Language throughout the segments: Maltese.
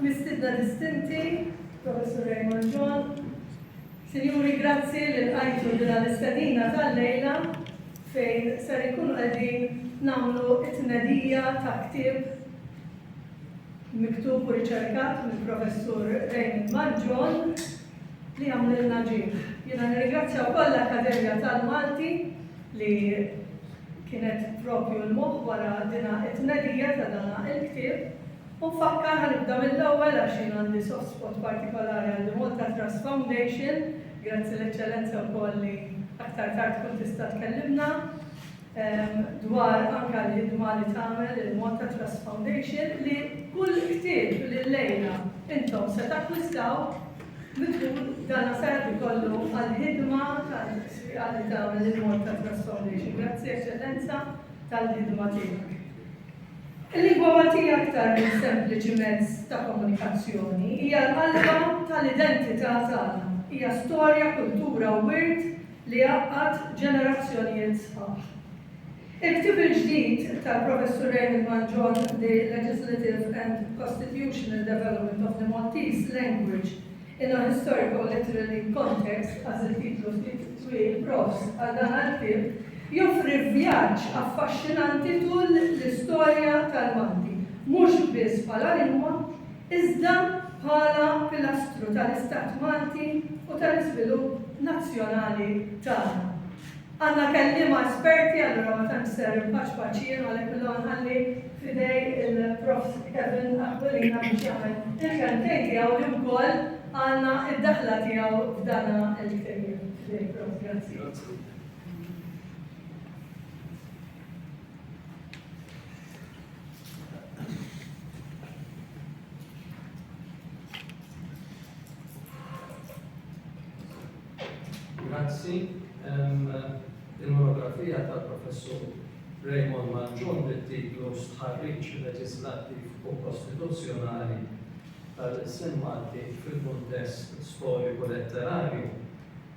mistidna distinti, Professor Raymond John, Sinjuri, grazzi l-għajtu dina l-istadina tal-lejla fejn ser ikunu qegħdin nagħmlu it-tnedija ta' ktieb miktub u riċerkat mill-Professur Raymond John li għamlilna ġim. Jiena nirringrazzja wkoll l-Akkademja tal-Malti li kienet propju l-moħħ wara dina it-tnedija ta' dana il-ktieb. U fakkar ħanibda mill-ewwel għax jien għandi soft spot partikolari għal Malta Trust Foundation, grazzi l-Eċċellenza wkoll li aktar tard tkun tista' tkellimna dwar anke l-ħidma li tagħmel il-Malta Trust Foundation li kull ktieb li llejla intom se takkwistaw mitul dan ser ikollu għall-ħidma tal-swieqa li tagħmel il-Malta Trust Foundation. Grazzi Eċċellenza tal-ħidma tiegħek. Il-lingwa Maltija aktar minn sempliċi mezz ta' komunikazzjoni hija l-qalba tal-identità tagħna. Hija storja, kultura u wirt li għaqqad ġenerazzjonijiet sħaħ. Il-ktieb il-ġdid tal-Professur Raymond John, The Legislative and Constitutional Development of the Maltese Language in a Historical Literary Context, għaz il-titlu twil profs għal dan għal-ktieb, joffri vjaġġ affaxxinanti tul l-istorja tal-Malti, mhux biss bħala lingwa, iżda bħala pilastru tal-Istat Malti u tal-iżvilupp nazzjonali tagħna. Għandna kelliema esperti, allura ma tantx ser paċ-paċien għalhekk illum nħalli f'idej il-Prof Kevin Aquilina biex jagħmel il-kantejn tiegħu li wkoll għandna id-daħla tiegħu f'dana l-ktieb. Prof, grazzi. Grazzi. Il-monografija tal-Professur Raymond John bit-titlu Stħarriġ leġislattiv u kostituzzjonali tal-Isem Malti fil-kuntest storiku letterarju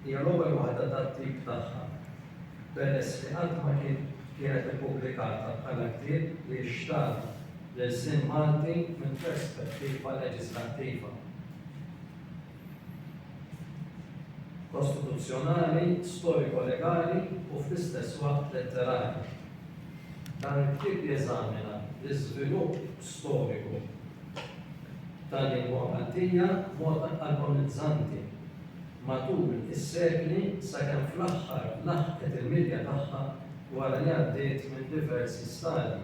hija l-ewwel waħda tat-tip tagħha. Peress li qatt ma kienet ippubblikata bħala ktieb li xtar l-Isem Malti minn perspettiva leġislattiva. Kostituzzjonali, storico-legali u fl-istess waqt letterari. Dan il-ktieb jeżamina l-iżvilupp storiku tal-lingwa Maltija mod armonizzanti matul is-sekli sakemm fl-aħħar laħqet il-midja tagħha wara li għaddiet minn diversi stadji.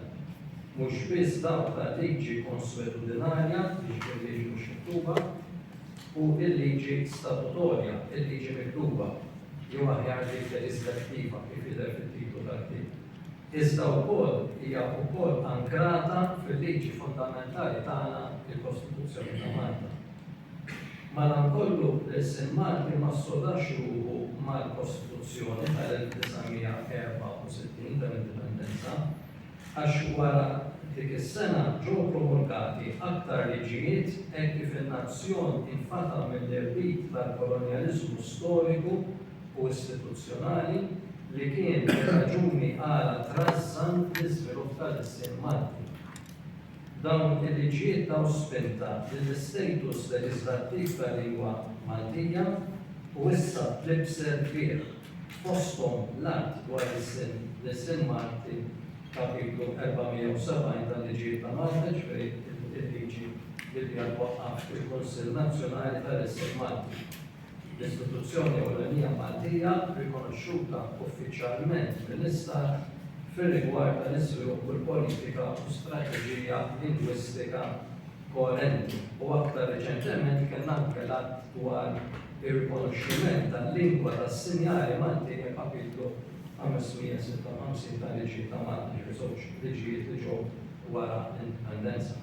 Mhux biss dawk ta' liġi konsuetudinarja biex liġi mhux miktuba, u il-liġi statutorja, il-liġi miktuba, jew aħjar liġi leġislattiva kif jidher fit-titlu tal-ktieb. Iżda wkoll hija wkoll ankrata fil-liġi fundamentali tagħna il-Kostituzzjoni ta' Malta. Madankollu l-Isem Malti ma ssodax ruħu mal-Kostituzzjoni tal-1964 tal-Indipendenza għax wara dik is-sena ġew promulgati aktar liġijiet hekk kif in-nazzjon infata mill-irbit tal-kolonjaliżmu storiku u istituzzjonali li kien raġuni għala trażżan l-iżvilupp tal-Isem Malti. Dawn il-liġijiet taw spinta lill-istatus leġislattiv tal-lingwa Maltija u issa tlibser fih fosthom l-att dwar l-Isem Malti kapitlu 470 tal-liġijiet ta' Malta ġifieri il-liġi li hija twaqqaf fil-Kunsill Nazzjonali tal-Isem Malti. L-istituzzjoni ewlenija Maltija rikonoxxuta uffiċjalment mill-Istat fir-rigward tal-iżvilupp u l-politika u strateġija lingwistika koerenti u aktar reċentement kien anke l-att dwar ir-rikonoxximent tal-lingwa tas-sinjali Maltija kapitlu 556 tal-liġi ta' Malta żewġ liġijiet li ġew wara l-indipendenza.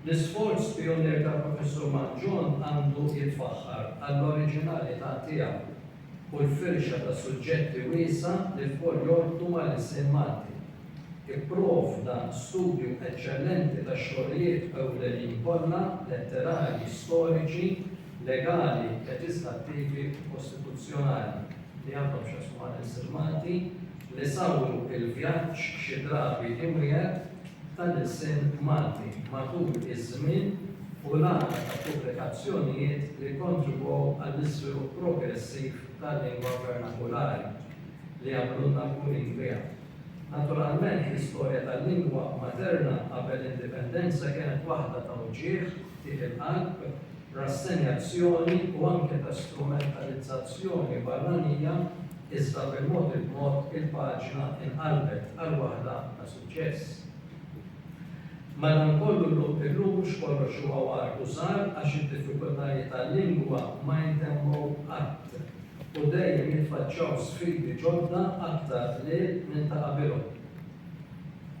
L-isforz pionier tal-Professur John għandu jitfaħħar għall-oriġinalità tiegħu u l-firxa ta' suġġetti wiesa li wkoll jorbtu mal-Isem Malti. Ipprovda studju eċċellenti ta' xogħlijiet ewlenin kollha letterarji, storiċi, legali, leġislattivi u kostituzzjonali li għandhom x'asmu għal-Isem Malti li sawru il-vjaġġ xi drabi imwiegħed tal-Isem Malti matul iż-żmien u l-għana ta' pubblikazzjonijiet li kontribwew għall-iżvilupp progressiv tal-lingwa vernakulari li għamlunna kunin biha. Naturalment, l-istorja tal-lingwa materna qabel indipendenza kienet waħda ta' uġieħ, tieħ il-qalb, rassenjazzjoni u anke ta' strumentalizzazzjoni barranija iżda bil-mod il-paġna inqalbet għal waħda ta' suċċess. Madankollu illum mhux kollox huwa wartu sar għax id-diffikultajiet tal-lingwa ma jintemmu qatt u dejjem jitfaċċaw sfidi ġodda aktar lil minn ta' qabilhom.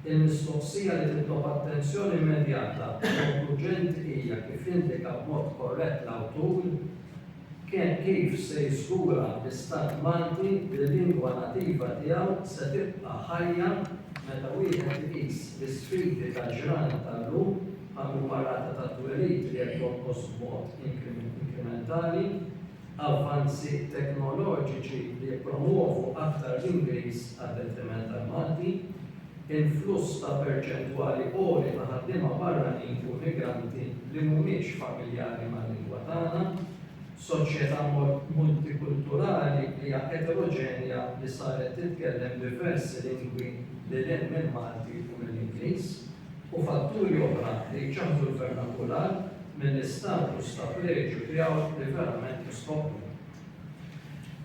Il-mistoqsija li titlob attenzjoni immedjata u urġenti hija kif indika b'mod korrett l-awtur kif se jiżgura l-Istat Malti li l-lingwa nativa tiegħu se tibqa' ħajja meta wieħed iqis l-isfidi tal-ġranet tal-lum għal parata ta' twelid li qed jonqos b'mod inkrementali, avvanzi teknoloġiċi li jippromuovu aktar l-Ingliż għad-detriment tal-Malti, influss ta' perċentwali għoli ta' ħaddiema barranin u migranti li mhumiex familjari mal-lingwa tagħna, soċjetà multikulturali li hija eterogenja li saret titkellem diversi lingwi li lin mill-Malti u mill-Ingliż u fatturi oħra li jċaħdu l-vernakular mill-istatus ta' preġu tiegħu li verament jistopru.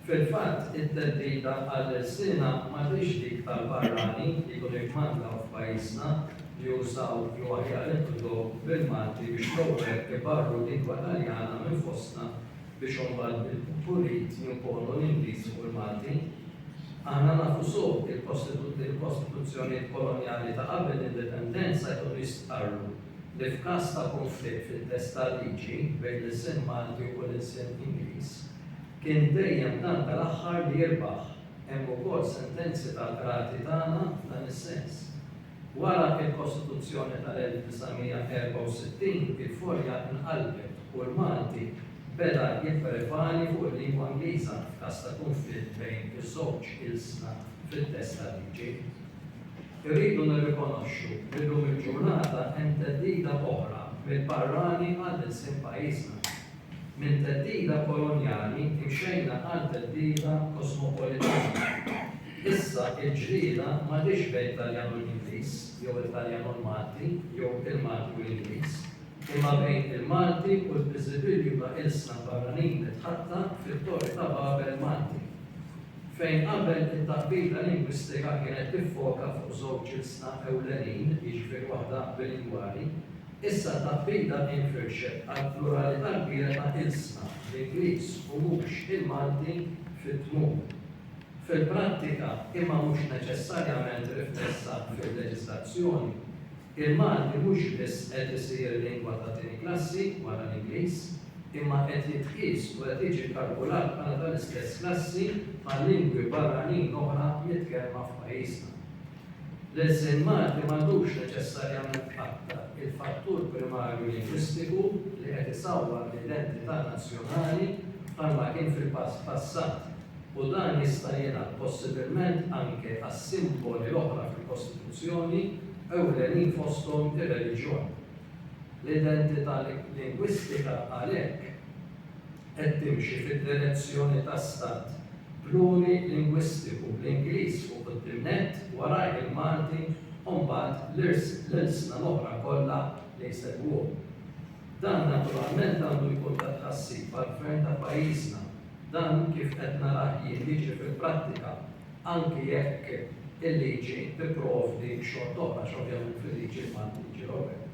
Fil-fatt, id-teddida għall-sena m'għadix dik tal-barrani li jkunu jmandlaw f'pajjiżna li jużaw jew aħjar inqdu bil-Malti biex l-ewwel ibarru lingwa Taljana minn fostna biex imbagħad bil-pulit jimponu l-Ingliż fuq il-Malti. Aħna nafu sew il-kostituzzjonijiet kolonjali ta' qabel l-indipendenza jkunu jistqarru li f'każ ta' konflitt fit-test tal-liġi bejn l-isem Malti u l-isem Ingliż kien dejjem dan tal-aħħar li jirbaħ. Hemm ukoll sentenzi tal-qrati tagħna f'dan is-sens. Wara il-Kostituzzjoni tal-1964 il-forja inqalbet u l-Malti beda jipprevali fuq il-lingwa Ingliża f'każ ta' konflitt bejn iż-żewġ ilsna fit-test tal-liġi. Irridu nirrikonoxxu li llum il-ġurnata hemm theddida oħra mill-barrani għall-isem pajjiżna. Minn theddida kolonjali imxejna għal theddida kosmopolitana. Issa il-ġrida m'għadix bejn Taljan u l-Ingliż, jew il-Taljan u l-Malti, jew il-Malti u l-Ingliż, imma bejn il-Malti u l-Biżibilju ta' ilsna barranin li tħatta fit-Torri ta' Babel Malti, fejn qabel it-taqbila lingwistika kienet tiffoka fuq żewġ ilsna ewlenin, jiġifieri waħda bilingwali, issa taqbila infirxet għal pluralità kbira ta' ilsna l-Ingliż u mhux il-Malti fit-tmur. Fil-prattika, imma mhux neċessarjament riflessa fil-leġislazzjoni, il-Malti mhux biss qed isir lingwa ta' tieni klassi wara l-Ingliż, imma qed jitqies u qed jiġi kalkulat bħala tal-istess klassi ma' lingwi barranin oħra jitkellma f'pajjiżna. L-isem Malti m'għandux neċessarjament aktar il-fattur primarju lingwistiku li qed isawwar l-identità nazzjonali bħalma kien fil-passat. U dan jista' jingħad possibilment anke għas-simboli l-oħra fil-Kostituzzjoni ewlenin fosthom ir-reliġjon. L-identità lingwistika għalhekk qed timxi fid-direzzjoni ta' stat plurilingwistiku bl-Ingliż fuq id-dimnet wara il-Malti u mbagħad l-ilsna l-oħra kollha li jsegwuhom. Dan naturalment għandu jkun ta' tħassib għall-gvern ta' pajjiżna. Dan kif qed narah jien jiġi fil-prattika anki jekk il-liġi tipprovdi xogħol oħra x'ovvjament fil-liġi Malti liġi Ewropea.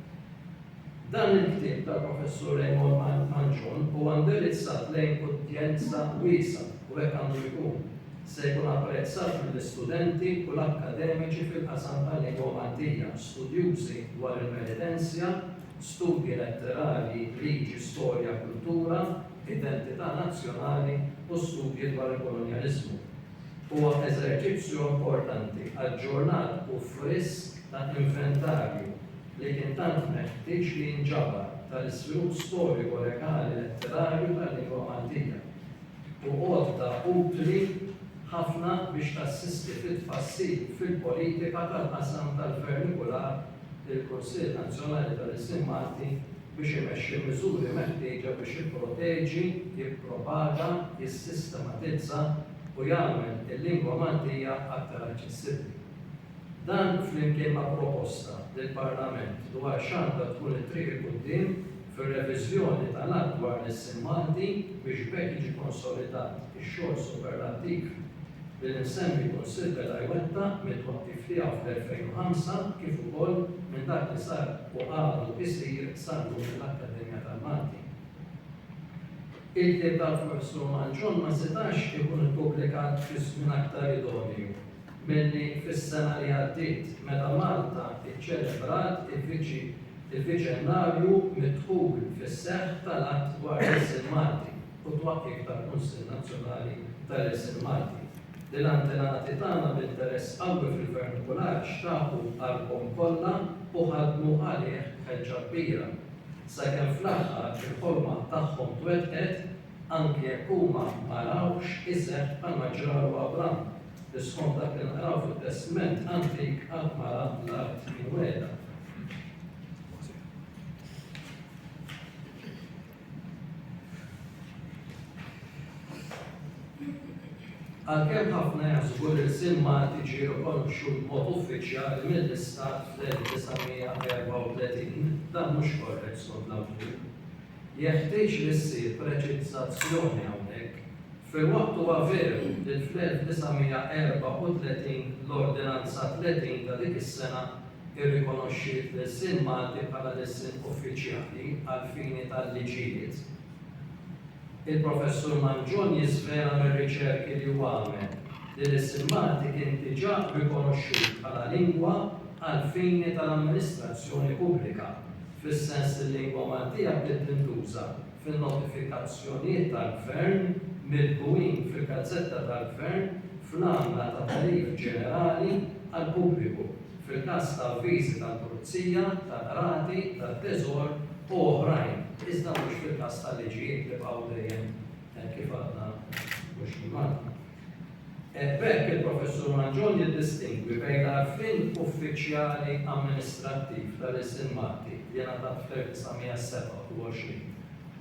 Dan il-ktieb tal-Professur Raymond Manġon huwa indirizzat lejn udjenza wiesa u hekk għandu jkun se jkun apprezzat mill-istudenti u l-akkademiċi fil-qasam tal-lingwa Maltija, studjużi dwar il-meditenzja, studji letterali, liġi, storja, kultura, identità nazzjonali u studji dwar il-kolonializmu. Huwa eżerċizzju importanti aġġornat u frisk ta' inventarju li kien tant meħtieġ li jinġabar tal-iżvilupp storiku legali letterarju tal-lingwa Maltija u għodda utli ħafna biex tassisti fit-tfassil fil-politika tal-qasam tal-vernikular il-Kunsill Nazzjonali tal-Isem Malti biex imexxi miżuri meħtieġa biex jipproteġi, jippropaga, jissistematizza u jagħmel il-lingwa Maltija aktar aċċessibbli. Dan flimkien ma' proposta lill-Parlament dwar x'għandha tkun it-triq il quddiem fir-reviżjoni tal-att dwar l-isem Malti biex bekk jiġi konsolidat ix-xogħol superlattiv bil-insemmi Kunsill beda jwetta mit-twaqqif tiegħu fl-2005 kif ukoll minn dak li sar u għadu isir sardu mill-Akkademja tal-Malti. Il-ktieb tal-Professur Manġon ma setax ikun ippubblikat f'ismin aktar idonju milli fis-sena li għaddiet meta Malta iċċelebrat il-viċenarju midħul fis-seħħ tal-att dwar l-isem Malti u twaqqif tal-Kunsill Nazzjonali tal-Isem Malti. L-antenati tagħna b'interess qawwi fil-vernikular xtaqu għalhom kollha u ħadmu għalih ħeġġa kbira. Sakemm fl-aħħar il-ħolma tagħhom twettqet anke jekk huma ma rawx iseħħ bħalma ġraru Abram li skont dak li naraw fit-testament antik qatt ma ra l-art minn weda. Għalkemm ħafna jaħsbu li l-isem Malti ġie rikonoxxut b'mod uffiċjali mill-Istat fl-1934, dan mhux korrett skont l-awtur. Jeħtieġ li ssir preċizzazzjoni hawnhekk. Fil-waqt huwa veru li fl-1934 l-Ordinanza 30 ta' dik is-sena irrikonoxxiet l-isem Malti bħala l-isem uffiċjali għal fini tal-liġijiet. Il-Professur Manġon jiżvela mir-riċerki li huwa għamel li l-isem Malti kien diġà rikonoxxut bħala lingwa għal fini tal-amministrazzjoni pubblika, fis-sens li l-lingwa Maltija bdiet tintuża fin-notifikazzjonijiet tal-Gvern mill-bwin fil-gazzetta tal-Gvern fl-għamla ta' tarif ġenerali għall-pubbliku fil-każ ta' avviżi tal-Pulizija, tal-Qrati, tat-Teżor u oħrajn. Iżda mhux fil-każ tal-liġijiet li bqgħu dejjem kif għadna mhux Malta. Bekk il-Professur Manġon jiddistingwi bejn l-għarfien uffiċjali amministrattiv tal-isem Malti li ngħatat fl-1927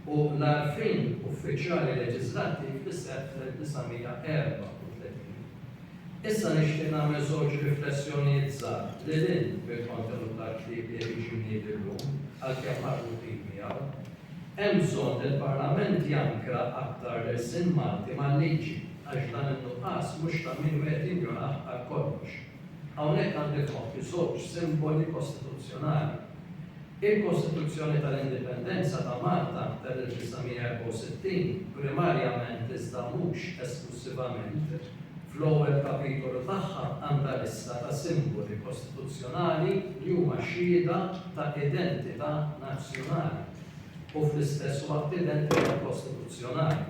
u l-għarfien uffiċjali leġislattiv li seħħ fl-1934. Issa nixtieq nagħmel żewġ riflessjonijiet żgħar li lil bil-kontenut tal-ktieb li jiġi llum għalkemm marbutin miegħu. Hemm bżonn li l-Parlament jankra aktar l-isem Malti mal-liġi għax dan in-nuqqas mhux ta' min wieħed jinjoraħ għal kollox. Hawnhekk għandi f'moħħi żewġ simboli kostituzzjonali. Il-Kostituzzjoni tal-Indipendenza ta' Malta tal-1964 primarjament iżda mhux esklusivament fl-ewwel kapitolu tagħha għandha lista ta' simboli kostituzzjonali li huma xhieda ta' identità nazzjonali u fl-istess waqt identità kostituzzjonali.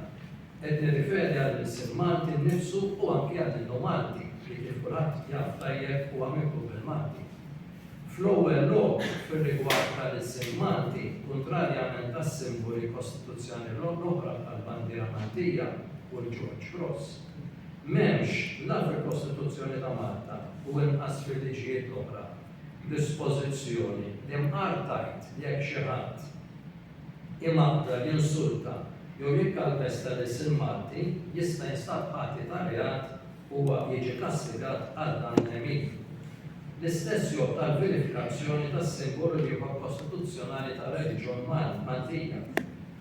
Qed nirriferi għall-isem Malti nnifsu u anke għall-innu Malti li kif kulħadd jaf tajjeb huwa miktub bil-Malti. Fl-ewwel lok fir-rigward tal-isem Malti, kontrarjament tas-simboli kostituzzjonali l-oħra tal-Bandiera Maltija u l-George Cross, m'hemmx la fil-Kostituzzjoni ta' Malta u inqas fil-liġijiet l-oħra dispożizzjoni li mqartajt li jekk xi ħadd imaqta jinsulta jew jikkalpesta l-isem Malti jista' jinstab ħati ta' reat huwa jiġi kastigat għal dan l-emin. L-istess job tal-verifikazzjoni tas-simbolu li huwa kostituzzjonali tar-Reġjun Maltija.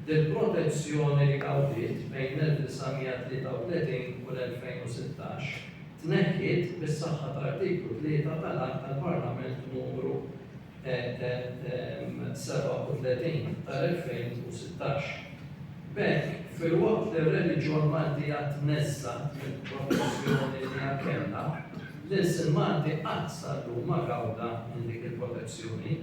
Dil-protezzjoni li għawdiet bejn l-1933 u l-2016 tneħħiet bis-saħħa tal-artiklu 3 tal-Att tal-Parlament numru 37 tal-2016. Bekk, fil-waqt li r-Reġjun Maltija tneżżat mill-protezzjoni li kellha, l-isem Malti qatt saru ma gawda minn dik il-protezzjoni.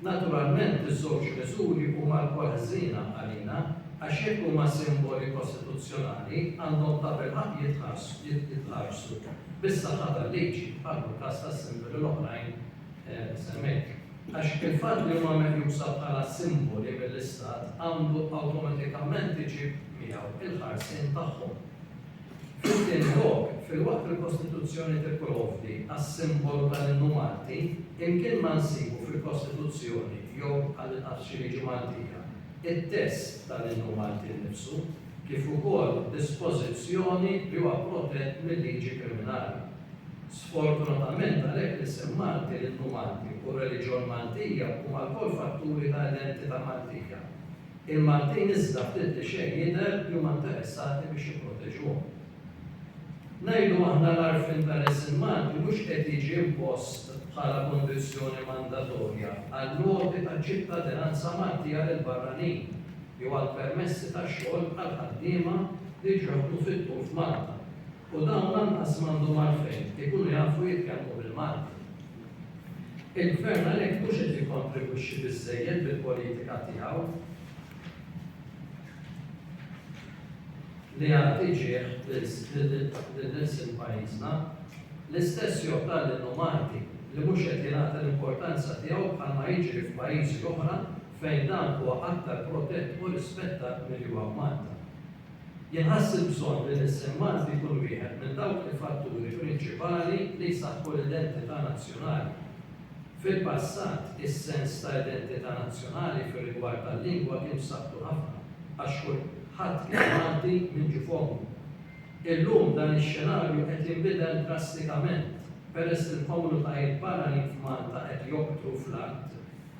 Naturalment, iż-żewġ miżuri huma l-kważina għalina għax jekk huma simboli kostituzzjonali għandhom ta' bilħaq jitħarsu bis-saħħa tal-liġi bħal każ tas-simboli l-oħrajn semmejt. Għax il-fatt li huma meħjusa bħala simboli mill-Istat għandu awtomatikament iġib miegħu il-ħarsien tagħhom. Fil-tieni lok, fil-waqt il-Kostituzzjoni tipprovdi għas-simbolu tal-innu Malti, imkien ma nsibu fil-Kostituzzjoni jew għal xi liġi Maltija. Il-test tal-innu Malti nnifsu kif ukoll dispożizzjoni li huwa protett mill-liġi kriminali. Sfortunatament għalhekk l-isem Malti, l-innu Malti u reliġjon Maltija huma wkoll fatturi ta' identità Maltija. Il-Maltin iżda ftit li xejn jidher li huma interessati biex jipproteġuhom. Ngħidu aħna l-għarfien tal-isem Malti mhux qed jiġi impost bħala kondizzjoni mandatorja għall-loti ta' ċittadinanza Maltija lil barranin jew għall-permessi tax-xogħol għal ħaddiema li ġobdu fit-tul f'Malta. U dawn lanqas m'għandhom għalfejn ikunu jafu jitkellmu bil-Malti. Il-Gvern għalhekk mhux qed jikkontribwixxi biżżejjed bil-politika tiegħu li għad iġieħ lil-nies pajjiżna l-istess joqta' l-innu Malti li mhux qed jingħata l-importanza tiegħu bħalma jiġri f'pajjiżi oħra fejn dan huwa aktar protett u rispettat milli huwa Malta. Jinħass bżonn li l-isem Malti jkun wieħed minn dawk il-fatturi prinċipali li jsaħħu l-identità nazzjonali. Fil-passat, is-sens ta' identità nazzjonali fir-rigward tal-lingwa kien b'saħħtu ħafna għax kulħadd kien Malti minn ġifomu. Illum dan ix-xenarju qed jinbidel drastikament peress li l-komunitajiet barranin f'Malta qed joqtru fl-art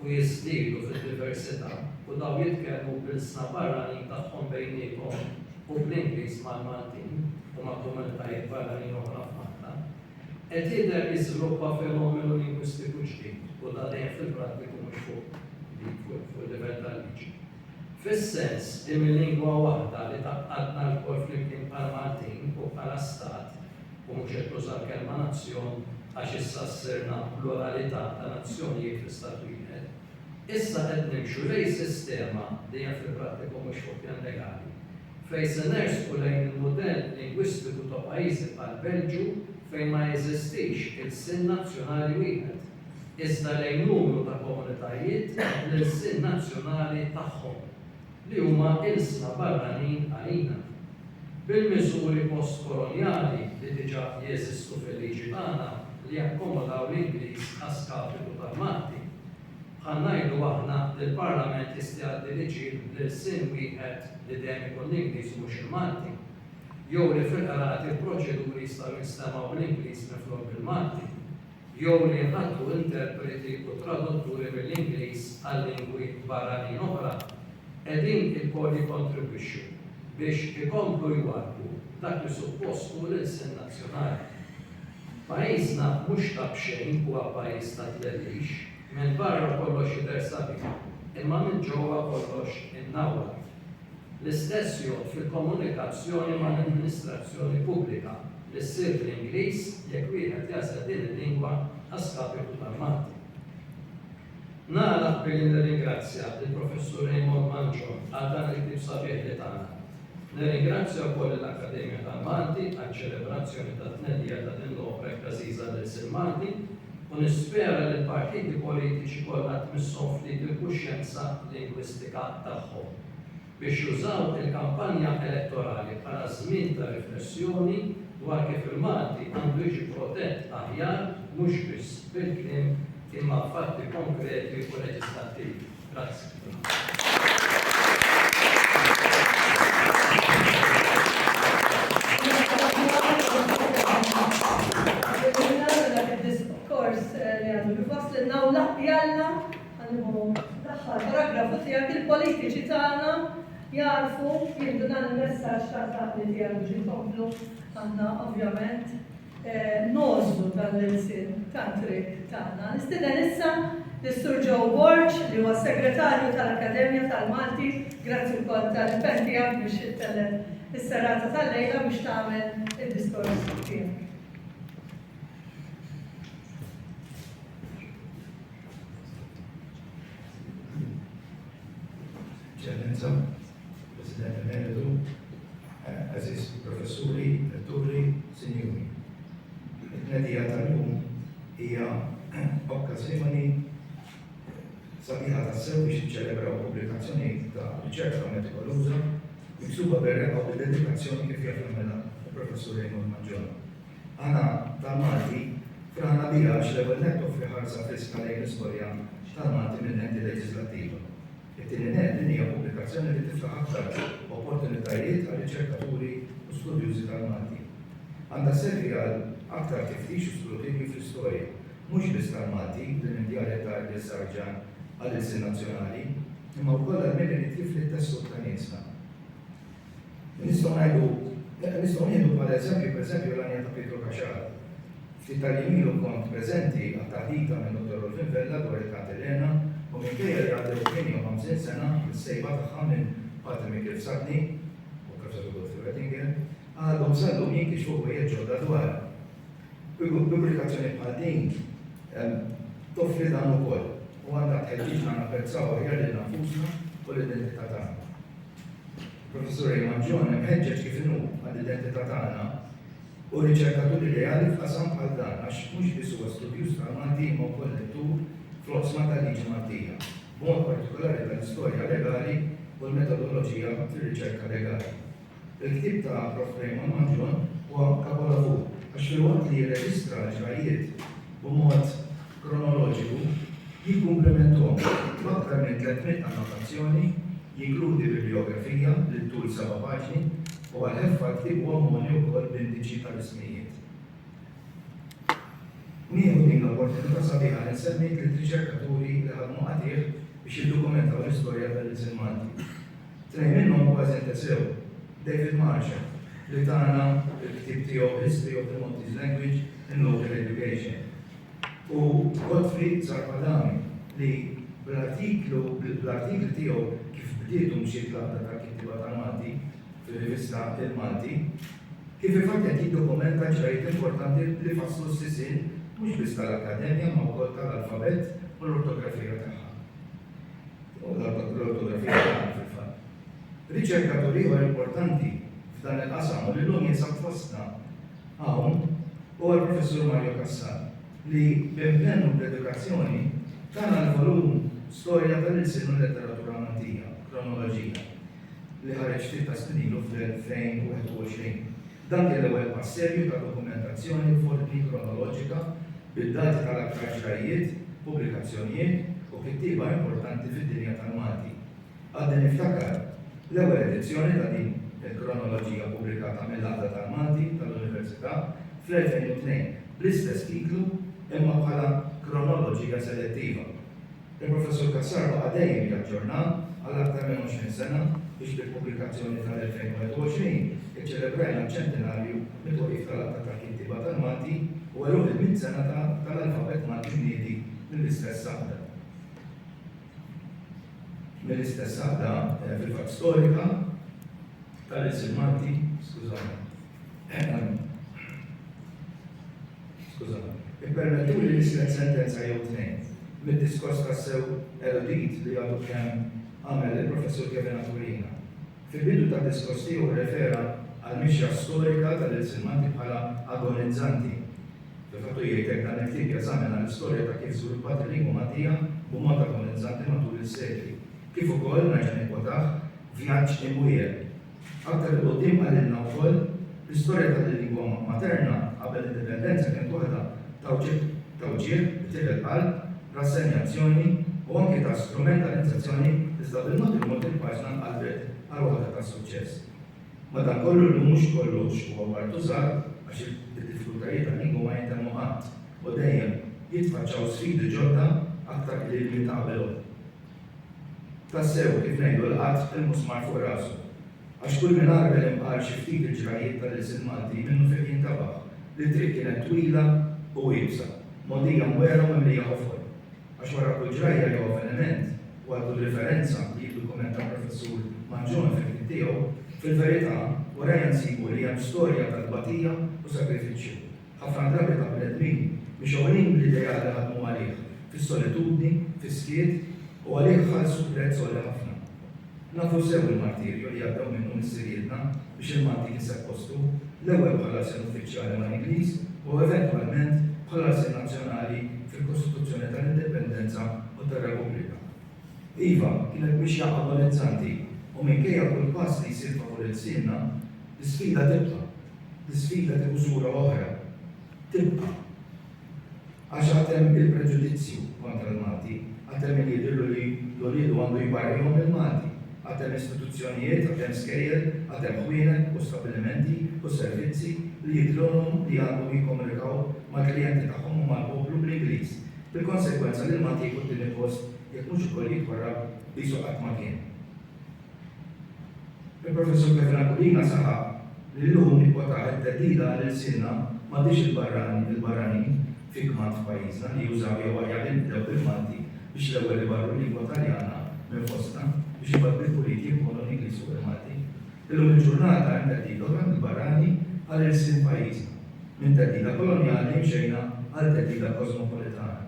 u jiżdiedu fid-diversità u daw jitkellmu bil-sna barranin tagħhom bejniethom u bl-Ingliż mal-Maltin u ma' komunitajiet barranin oħra f'Malta, qed jidher jiżviluppa fenomenu lingwistiku ġdid u da dejjem fil-prattiku mhux fuq livell tal-liġi. Fis-sens li mill-lingwa waħda li taqgħadna l-kol flimkien bħal-Maltin u bħala stat u mhux qed tuża l-kelma nazzjon għax issa ssirna pluralità ta' nazzjonijiet fl-istat wieħed. Issa qed nimxu lejn sistema li hija fil-prattiku mhux fuq pjan legali fejn se nersqu lejn il-mudell lingwistiku ta' pajjiżi bħal-Belġju fejn ma jeżistix il-sin nazzjonali wieħed, iżda lejn numru ta' komunitajiet l-sin nazzjonali tagħhom li huma ilsna barranin għalina. Bil-miżuri post-kolonjali li diġà jeżistu fil-liġi tagħna li jakkomodaw l-Ingliż għaskapitu tal-Malti. Ħannajdu aħna li l-Parlament jistgħaddi liġi l-sin wieħed li dejjem ikun l-Ingliż mhux il-Malti. Jew li fil-qrati l-proċeduri jistgħu jinstemaw bl-Ingliż miflok bil-Malti. Jew li nħaddu interpreti u tradutturi mill-Ingliż għal-lingwi barranin oħra. Qegħdin il-kol jikkontribwixxu biex ikomplu jwarbu dak li suppostu l-sin nazzjonali. Pajjiżna mhux ta' b'xejn huwa pajjiż ta' tlellix, minn barra kollox jidher sabiħ, imma minn ġewwa kollox innawwar. L-istess jgħod fil-komunikazzjoni mal-amministrazzjoni pubblika li ssir bl-Ingliż jekk wieħed jasal din il-lingwa għaskapitu tal-Malti. Nagħlaq billi nirringrazzja lill-Professur Raymond Mangion għal dan il-ktieb sabiħ li tagħna. Nirringrazzja wkoll l-Akkademja tal-Malti għaċ-ċelebrazzjoni tat-tnedija ta' din l-opra kkażiża lil Malti u nispera li l-partiti politiċi kollha tmisshom ftit il-kuxjenza lingwistika tagħhom biex jużaw il-kampanja elettorali bħala żmien ta' riflessjoni dwar kif il-Malti għandu jiġi protett aħjar mhux biss bil-kliem imma fatti konkreti u leġislattivi. Grazzi. Il-politiċi tagħna jarfu jieħdu dan il-messaġġ ta' li tiegħu ġi jkomplu għandna ovvjament nożlu tal-insin tan-trik tagħna. Nistieden issa lis-Sur Joe Borg li huwa segretarju tal-Akkademja tal-Malti, grazzi wkoll tal-impenn tiegħek biex ittellem is-serata tal-lejla biex tagħmel id-diskors tiegħek. Eccellenza, Presidente Emeritu, Aziz Professuri, Letturi, Signori. Il-tnedija tal-lum hija okkażjoni sabiħa tassew biex niċċelebraw pubblikazzjoni ta' riċerka metikoluża miksuba bir-reqgħa u bid-dedikazzjoni kif jagħmilha il-Professur Raymond Mangion. Aħna tal-Malti fraħna biha għax l-ewwel nett offri ħarsa friska lejn l-istorja tal-Malti minn enti leġislattiva. It-tieni din hija pubblikazzjoni li tiftaħ aktar opportunitajiet għal riċerkaturi u studjużi tal-Malti. Għandha servi għal aktar tiftix u skrutinju fl-istorja, mhux biss tal-Malti li minn dialetta li sarġan għall-Ilsin Nazzjonali, imma wkoll għal min tifli t-tessut ta' niesna. Nistgħu nieħdu bħala eżempju l-għanja ta' Pietro Kaxar. F'Italja kont preżenti għat-taħdita minn Dr. Rolfin Vella dwar it-Tat Elena u minkejja li għaddew 58 sena mis-sejba tagħha minn Patri Mikil Sadni u Professor Dr. Rettinger għadhom sallu jinkixfu ħwejjeġ ġodda dwar. Pubblikazzjoni bħal din toffri dan ukoll u għandha tħeġġiġna napprezzaw aħjar lil nafusna u l-identità tagħna. Professor Raymond John imħeġġeġ kif inhu għall-identità tagħna u riċerkaturi reali f'qasam bħal dan għax mhux biss huwa studjuż tal-Malti imma wkoll lettur fl-oqsma tal-liġi Maltija, b'mod partikolari tal-istorja legali u l-metodoloġija fir-riċerka legali. Il-ktieb ta' Prof. Raymond John huwa kapolavur għax fil-waqt li jirreġistra l-ġrajiet b'mod kronoloġiku jikkumplementhom b'aktar minn 300 annotazzjoni jinkludi bibliografija li tul 7 paġni u għal-ħeffa ktib u ammoni wkoll b'indiċi tal-ismijiet. Nieħu din l-opportunità sabiħa li nsemmejt lill-riċerkaturi li ħadmu qatih biex jiddokumentaw l-istorja tal-Ilsin Malti. Tnejn minnhom kważi sew, David Marshall, li tagħna l-ktieb tiegħu History of the Maltese Language in Local Education. U Gottfried Zarpadami li bl-artikli tiegħu kif bdietu mxiet l-għadda tal-kittiba tal-Malti fil-rivista il-Malti, kif il-fatt jiddokumenta ġrajiet importanti li fasslu s-sisin mhux biss tal-Akkademja ma wkoll tal-alfabet u l-ortografija tagħha. U l-ortografija tagħha fil-fatt. Riċerkaturi ieħor importanti f'dan il-qasam u llum jinsab fostna hawn huwa l-Professur Mario Cassar li b'impennu bl-edukazzjoni tagħna l-volum Storja tal-Ilsin u Letteratura Maltija, Kronoloġija, li ħareġ ftit ta' snilu fl-2021. Dan kien l-ewwel passerju ta' dokumentazzjoni forni kronoloġika bid-dati tal-aktar ġrajiet, pubblikazzjonijiet u kittiba importanti fid-dinja tal-Malti. Għaddi niftakar l-ewwel edizzjoni ta' din il-kronoloġija pubblikata mill-Għadda tal-Malti tal-Università fl-2002 bl-istess titlu imma bħala kronoloġija selettiva. Il-Professor Cassar baqa' dejjem jaġġorna għal aktar minn 20 sena biex bil-pubblikazzjoni tal-2021 iċċelebrajna ċ-ċentenarju mit-twaqif tal-Għadda tal-Kittiba tal-Malti u għalhom il-100 sena tal-alfabet Malti bniedi mill-istess għadda. Mill-istess għadda fil-fatt storika tal-Ilsin Malti, Ippermettu li nislet sentenza jew tnejn mid-diskors tas-sew erudit li għadu kemm għamel il-Professur Kevin Aturina. Fil-bidu tad-diskors tiegħu refera għal mixja storika tal-Ilsin Malti bħala agonizzanti. Fil-fattu jgħidlek dan il-ktieb jeżamina l-istorja ta' kif żviluppat il-lingwa Maltija b'mod agonizzanti matul is-sekli. Kif ukoll nerġa' nikwotaħ vjaġġ imwiegħed. Aktar il-qudiem għalilna wkoll l-istorja tal-lingwa materna qabel l-indipendenza kienet waħda tawġieh b'tibel qalb, rassenjazzjoni u anke ta' strumentalizzazzjoni iżda bil-mod il-mod il-paġna nqalbet għal waħda ta' suċċess. Madankollu l mhux kollox huwa wartu żgħar għax id-diffikultajiet tal-lingwa ma jintemmu qatt u dejjem jitfaċċaw sfidi ġodda aktar li ta' qabelhom. Tassew kif ngħidu l-qatt il-musmar fuq rasu. Għax kull minn arbel imqal xi ftit il-ġrajiet tal-Ilsin Malti minnu fejn jintabaħ li triq kienet twila u wiebsa, modija mwera u mimlija ħofol. Għax wara kull ġrajja jew avveniment u għal kull referenza li jiddokumenta Professur Manġon fil-ktieb tiegħu, fil-verità warajja nsibu li hemm storja tal-batija u sakrifiċċju. Ħafna drabi ta' bnedmin mixogħlin bl-idea li ħadmu għalih fis-solitudni, fis-skiet u għalih ħallsu prezz għoli ħafna. Nafu sew il-martirju li għaddew minnu mis-sirietna biex il-Malti jinsab postu l-ewwel bħala sen uffiċjali mal-Ingliż u eventwalment bħala sen nazzjonali fil-Kostituzzjoni tal-Indipendenza u tar-Repubblika. Iva, kienet mixja agonizzanti u minkejja kull pass li jsir favur il-sinna, l-sfida tibqa', l-sfida tibqa' sura oħra, tibqa'. Għax għatem il-preġudizzju kontra l-Malti, għatem min jidillu li l-Olidu għandu jibarrihom il-Malti, għatem istituzzjonijiet, għatem skejjel, għatem ħwienet u stabilimenti u servizzi li jidlunhom li għandu jikkomunikaw mal-klijenti tagħhom u mal-poplu bl-Ingliż. Bil-konsekwenza li l-Malti jkun din il-post jekk mhux ukoll jitwarrab li soqgħat ma kien. Il-professor Kevin saħaq li l-lum ikkwota id-teddida li l-sinna m'għandix il-barranin fi kmat f'pajjiżna li jużaw jew għajja nibdew bil-Malti biex l-ewwel ibarru lingwa Taljana minn fostna biex ibadlu l-politiki jkunu l-Ingliż u l-Malti. Illum il-ġurnata hemm teddida oħra mill-barrani għal irsin pajjiżna. Minn teddida kolonjali mxejna għal teddida kosmopolitana.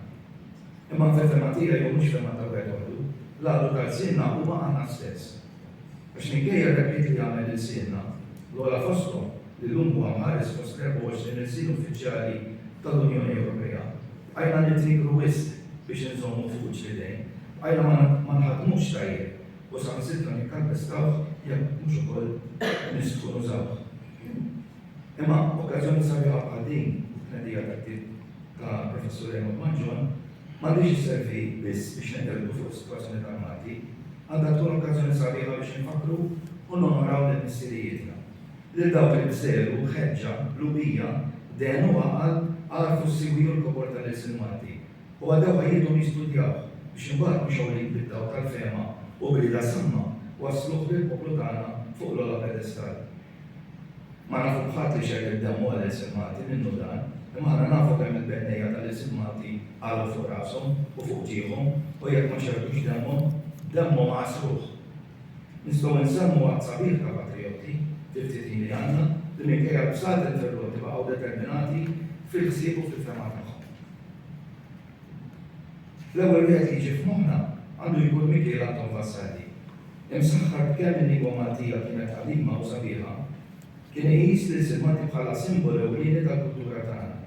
Imma f'fema tiegħi jew mhux fema ta' wieħed waħdu, l-għadu tal-sinna huma aħna stess. Għax minkejja repit li għamel il-sinna, l-għola fosthom li l-lum huwa mħares fost 24 il-sin uffiċjali tal-Unjoni Ewropea. Għajna nitnikru wisq biex nżommu fuq ġlidejn, għajna ma nħadmux tajjeb u saħansitna nikkalpestawh jekk mhux ukoll nisfu nużawh. Imma okkażjoni sabiħa bħal din, tnedija ta' professur Raymond Manġon, m'għandix isservi biss biex nettelbu fuq is-sitwazzjoni tal-Malti, għandha tkun okkażjoni sabiħa biex nfakru u nonoraw l-missirijietna. Lil dawk li bseru, ħeġġa, lubija, denu għaqal għarfu s-sigwiju l-kopor tal-irsin Malti. U għadaw għajidhom jistudjaw biex imbagħad mhux hawn li jibdaw tal-fema u brida samma wasluh lill-poplu tagħna fuq l-ogħla pedestal. Ma nafu bħadd li xejn id-demu għall-irsin Malti minnu dan, imma aħna nafu kemm il-bennejja tal-irsin Malti għalu fuq rashom u fuq ġieħhom u jekk ma xertux demmhom għasruh. Nistgħu nsemmu għad sabiħ ta' patrioti fil-ftit li għandna li minkejja b'sat il-ferroti baqgħu determinati fil-ħsieb u fil-fema tagħhom. L-ewwel wieħed li jiġi f'moħħna għandu jkun Michel Anton Vassalli. Imsaħħar kemm il-lingwa Maltija kienet għalima u sabiħa, kien iqis l-irsin Malti bħala simbolu ewlieni tal-kultura tagħna.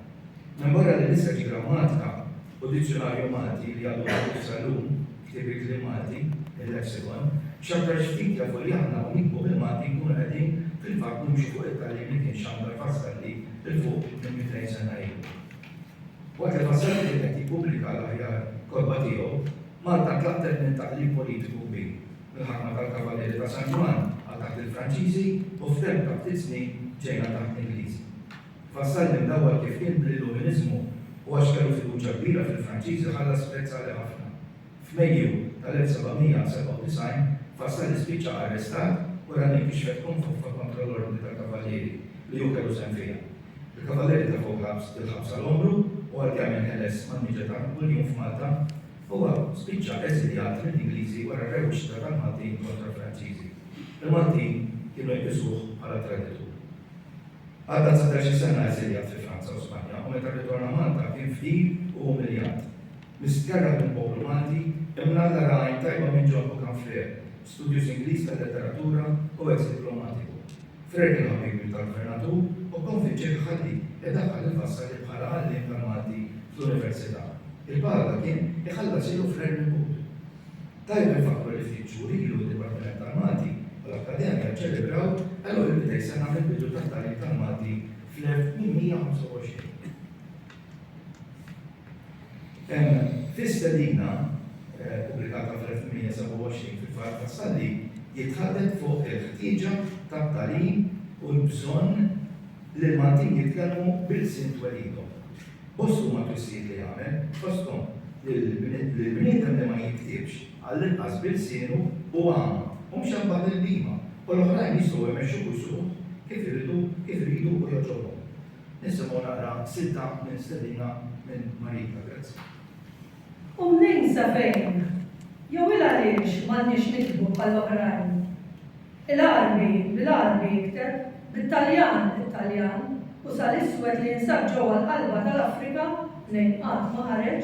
Minn barra li niseġ grammatika u dizzjonarju Malti li għadu għadu salum ktibit li Malti, il-lexikon, xabtar xfik jafu li aħna u nikbu bil-Malti nkunu qegħdin fil-fatt nimxu fuq it-tagħlim li kien xandar Vassalli il-fuq minn 200 sena ilu. Waqt li Vassalli li qed jippubblika l-aħjar kolba tiegħu, Malta tlaqtet minn taqlib politiku kbir. Il-ħakma tal-Kavalleri ta' San Ġwan għal taħt il-Franċiżi u f'tem ta' ftit snin ġejna taħt l-Ingliżi. Vassalli mdawwal kif kien bl-Illuminizmu u għax kellu fiduċja kbira fil-Franċiżi ħallas prezz għali ħafna. F'Mejju tal-1797 Vassalli spiċċa arrestat wara li nkixfet konfuffa kontra l-Ordni tal-Kavalleri li hu kellu sehem fiha. Il-Kavalleri ta' fuq il-ħabsa l-ombru u għal-kemm inħeles man-niġa ta' kuljum f'Malta huwa spiċċa eżiljat mill-Ingliżi wara r-rewwixta tal-Maltin kontra Franċiżi. Il-Maltin kienu jqisuh bħala traditur. Għadda 19 sena eżiljat fi Franza u Spanja u meta ritorna Malta kien ftit u umiljat. Miskerra minn poplu Malti imna l-rajn tajba minn John O'Canfler, studjus Ingliż tal-letteratura u ex-diplomatiku. Fred kien ħabib tal-gvernatur u konvinċi ħalli daħħal il-Vassalli bħala għallim tal-Malti fl-Università. Il-Parla kien iħallas ilu Fred Nibud. Tajba jfakru li ftit xhur ilu d-Dipartiment tal-Malti u l-Akkademja ċelebraw għallu il-bidej sena mill-bidu tat-tagħlim tal-Malti fl-1825. Fis-stedina pubblikata fl-1927 fil-fatt Vassalli jitħaddem fuq il-ħtieġa tat-tagħlim u l-bżonn li l-Maltin jitkellmu bil-sin twelidhom. Bostu ma twissijiet li għamel, fosthom li l-bniedem li ma jiktibx għall-inqas bil-sienu u għama, u mhux imbagħad il-bima, u l-oħrajn jistgħu jmexxu b'suq kif iridu u joġobhom. Nisimgħu naqra sitta minn stedina minn Marika, grazzi. U minn sa fejn? Jew il-għaliex m'għandniex nikbu bħal-oħrajn. Il-Arbi bil-Arbi jikteb, bit-Taljan u sal-iswed li jinsab ġewwa l-qalba tal-Afrika lejn qatt ma ħareġ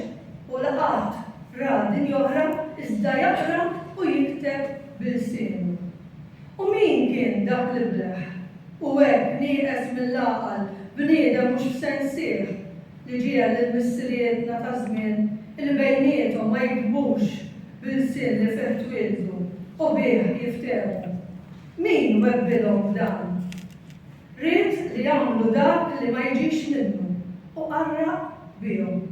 u l-qatt ra din joħra iżda jaqra u jikteb bil-sienu. U min kien dak li bleħ u hekk nieqes mill-għaqal bniedem mhux f'sensieħ li ġiegħ lill-missirietna ta' żmien il-bejniethom ma jiktbux bil-sien li fih twildu u bih jiftehmu. Min webbilhom dan? Ried li jagħmlu dak li ma jiġix minnu u qarraq bihom.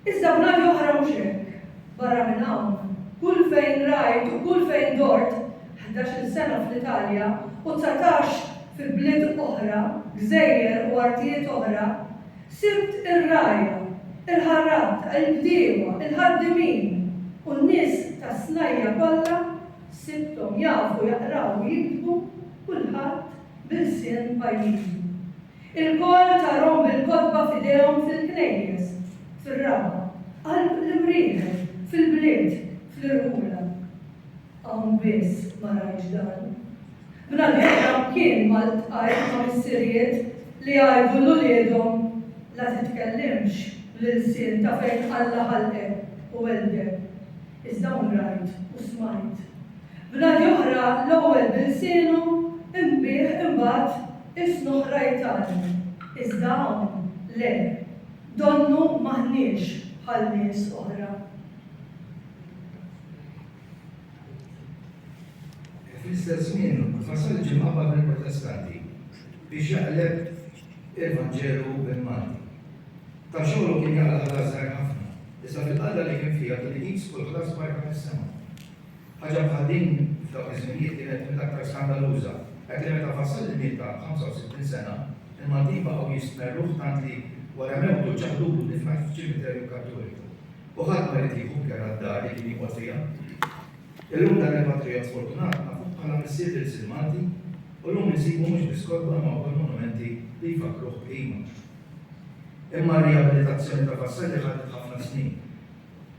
Iżda b'nadi oħra mhux hekk. Barra minn hawn, kull fejn rajt u kull fejn dort, 11 sena fl-Italja u 19 fi bliet oħra, gżejjer u artijiet oħra, sibt ir-rajja, il-ħarrat, il-bdiewa, il-ħaddimin u n-nies ta' snajja kollha sibthom jafu jaqraw u jiktbu kulħadd bil-sien pajjiżi. Il-kol tarhom bil-kotba f'idejhom fil-knejjes, fir-raba, qalb l-imrieħel, fil-bliet, fl-irħula. Hawn biss ma rajtx dan. B'nadi oħra kien mal-tqajt ma' missirijiet li għajdu l-uliedhom la titkellimx l-sien ta' fejn Alla ħalqek u weldek. Iżda hawn rajt u smajt. B'nadi oħra l-ewwel bil-sienu imbieħ imbagħad isnu ħrajtani. Iżda hawn le, donnu maħniex bħal nies oħra. Fl-istess żmien fasal ġimgħa bil-protestanti biex jaqleb il-Vanġelu bil-Malti. Ta' xogħlu kien jaqla ħażar ħafna, issa fil-qalla li kien fiha kien iqis kull ħlas barka fis-sema. Ħaġa bħal din f'dawk iż-żminijiet kienet mill-aktar skandaluża, hekk li meta fasal il-miet ta' 65 sena, il-Maltin baqgħu jistmerruh tant li wara mewtu ġaħduhu nifna f'ċimiterju Kattoliku. U ħadd ma rid jieħu kera d-dar li kien jqgħod fiha. Illum dan il-patriot sfortunat nafu bħala missier il-Silmanti u l-lum insibu mhux biss kodba ma' wkoll monumenti li jfakruh b'qima. Imma r-riabilitazzjoni ta' Vassalli ħadet ħafna snin.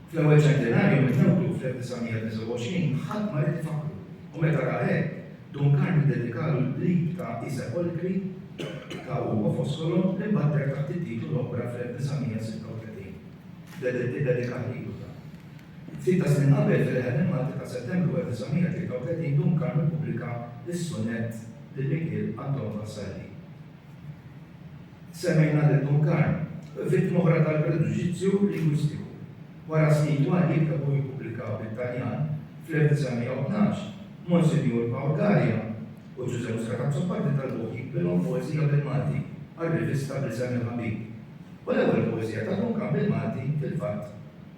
Fl-ewwel ċentenarju minn-mewtu fl-1929 ħadd ma rid ifakru. U meta ra hekk, Duncan iddedikalu l-blib ta' Isepolcri ta' Ugo Foscolo li badder taħt it-titlu l-opera fl-1936. Dedikat lilu ta'. Sitta snin qabel fil-ħedem Malti ta' Settembru 1933 Duncan ippubblika l-sonett li Michel Anton Vassalli. Semmejna lil Duncan vittma oħra tal-preġudizzju lingwistiku. Wara snin twal jibdew jippubblikaw bil-Taljan fl-1912 Monsignor Paolgaria u Giuseppe Scatazzo parti tal-buħ jikbilhom poeżija bil-Malti għal-rivista b'isem il-Ħabib. U l-ewwel poeżija ta' Duncan bil-Malti fil-fatt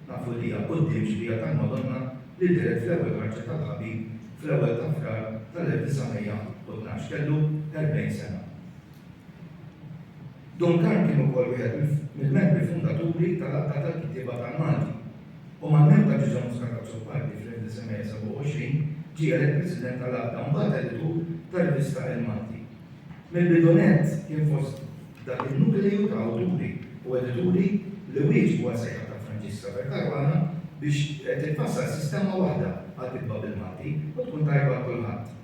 nafu li hija quddiem xbija tal-Madonna li deret fl-ewwel ħarġa tal-Ħabib fl-ewwel ta' frar tal-1912 kellu 40 sena. Duncan kien ukoll wieħed mill-membri fundaturi tal-Aqda tal-Kittieba tal-Malti u mal-mem ta' Giuseppe Scatazzo parti fl-1927 ġie il-President tal-Aqda mbagħad editur tar-rivista Il-Malti. Mill-bidunet kien fost dak il-nukleu ta' awturi u edituri li wieġbu għas-sejħa ta' Franġiska Vercaruana biex titfassar sistema waħda għal-kitba bil-Malti u tkun tajba kulħadd.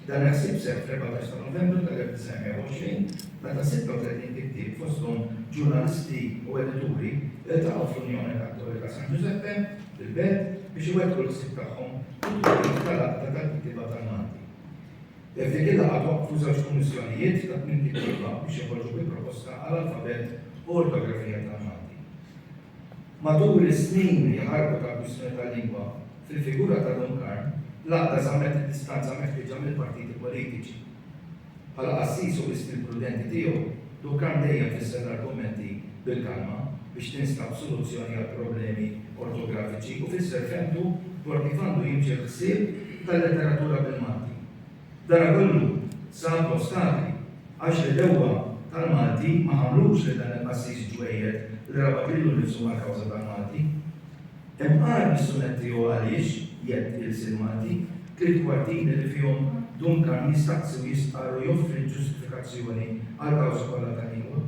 Dan ħsib seħħ fl-14 ta' Novembru tal-1920 meta 36 kittieb fosthom ġurnalisti u edituri iltaqgħu fl-Unjoni Kattolika San Giuseppe fil-Belt biex iwettqu l-ħsieb tagħhom tal-Aqda tal-Kittieba tal-Malti. F'dik il-laqgħa twaqqfu żewġ kummissjonijiet ta' tmien kittieba biex joħorġu bil-proposta għall-alfabet u ortografija tal-Malti. Matul is-snin li ħarbu tal-kwistjoni tal-lingwa fil-figura ta' Duncan, l-Aqda żammet id-distanza meħtieġa mill-partiti politiċi. Bħala qassis u l-istil prudenti tiegħu, Duncan dejjem fisser l-argumenti bil-kalma biex tinstab soluzzjoni għal problemi ortografiċi u fisser femtu dwar kif għandu jimxi l-ħsieb tal-letteratura bil-Malti. Dara kollu sab ostati għax li dewwa tal-Malti ma ħamlux li dan il-qassis ġwejjed li rabatillu nifsu mal-kawża tal-Malti. Hemm qal bis-sunetti u għaliex jett il-Silmanti tliet kwartini li fihom Duncan jistaqsi u jistqarru joffri ġustifikazzjoni għal kawża kollha tal-lingwa.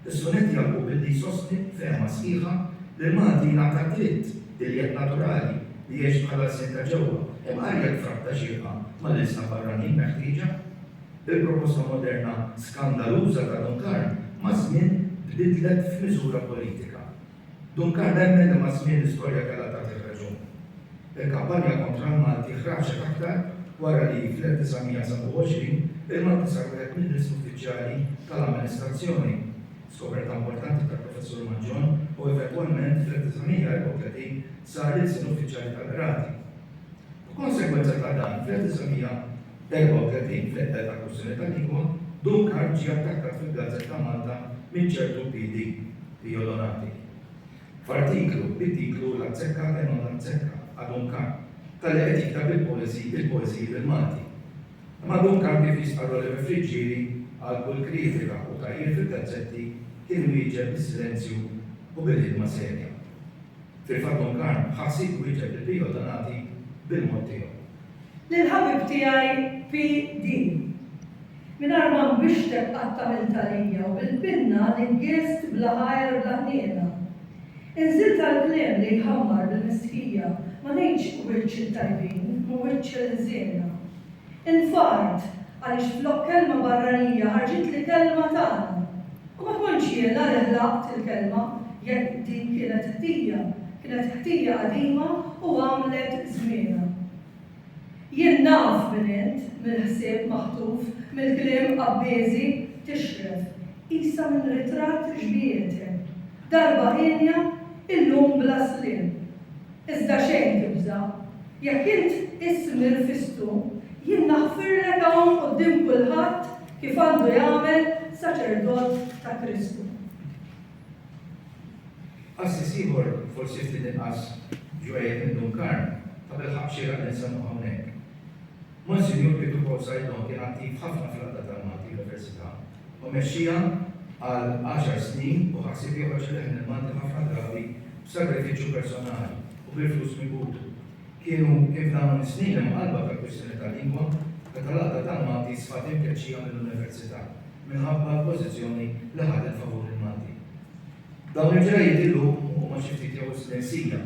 Is-sunetti jaqgħu billi sostni fehma sħiħa li l-Malti ngħata dritt il-jett naturali li jgħix bħala s-senta ġewwa, imma jekk fratta xieqa mal-isna barranin meħtieġa. Il-proposta moderna skandaluża ta' Duncan ma' żmien bdidlet f'miżura politika. Duncan nemmen li ma' żmien l-istorja kellha tagħti raġun. Il-kampanja kontra l-Malti ħraġet aktar wara li fl-1927 il-Malti sar wieħed mill-nies uffiċjali tal-amministrazzjoni. Skoperta importanti tal-Professur Manġon u eventwalment fl-1934 sar il-sin uffiċjali tal-Grati. U konsekwenza ta' dan fl-1934 fl-edda ta' kwistjoni tal-lingwa, Duncan ġie attakkat fil-Gazzetta ta' Malta minn ċertu PD Pio Donati. F'artiklu, bit-tiklu l-azzekka kien l-azzekka għad Duncan tal-li qed jiktab il-poeżiji bil-Malti. Ma Duncan kif jisqarru l-refriġġieri għal kull kritika u tajjir fil-gazzetti kien wieġeb bis-silenzju u bil-ħidma serja. Fil-fatt Duncan ħassib wieġeb il-bijodonati bil-mod tiegħu. Lil-ħabib tiegħi PD. Minar ma nbixtek għattamil talija u bil-binna l-ingest bla ħajr bla ħniena. Inżil tal-klem li jħammar bil-mistħija ma ngħidx wiċċ il-tajbin, u wiċċ il-żiena. Infart għaliex flok kelma barranija ħarġit li kelma tagħna. U ma kontx jiena li ħlaqt il-kelma jekk din kienet ħtija qadima u għamlet żmiena. Jien naf int mill-ħsieb maħtuf, mill-kliem qabbeżi tixref, isa minn ritratt ġbietek. Darba ħinja illum bla slim. Iżda xejn tibża, jekk int ismi rfistu, jien naħfirlek hawn quddiem kulħadd kif għandu jagħmel saċerdot ta' Kristu. Assis ieħor forsi ftit inqas ġwejjed minn Duncan ta' bil-ħabxira li nsemmu hawnhekk. Monsignor Pietro Poseidon kien attiv ħafna fl-Aqda tal-Malti Università u mexxija għal 10 snin u ħassib joħroġ leħen il-Malti ħafna drabi b'sagrifiċċju personali u bil-flus mibutu. Kien dawn is-snin hemm qalba tal-kwistjoni tal-lingwa meta l-Aqda tal-Malti sfat imkeċċija mill-Università minħabba l-pożizzjoni li ħadet favur il-Malti. Dawn il-ġrajiet illum huma xi ftit jew silenzija.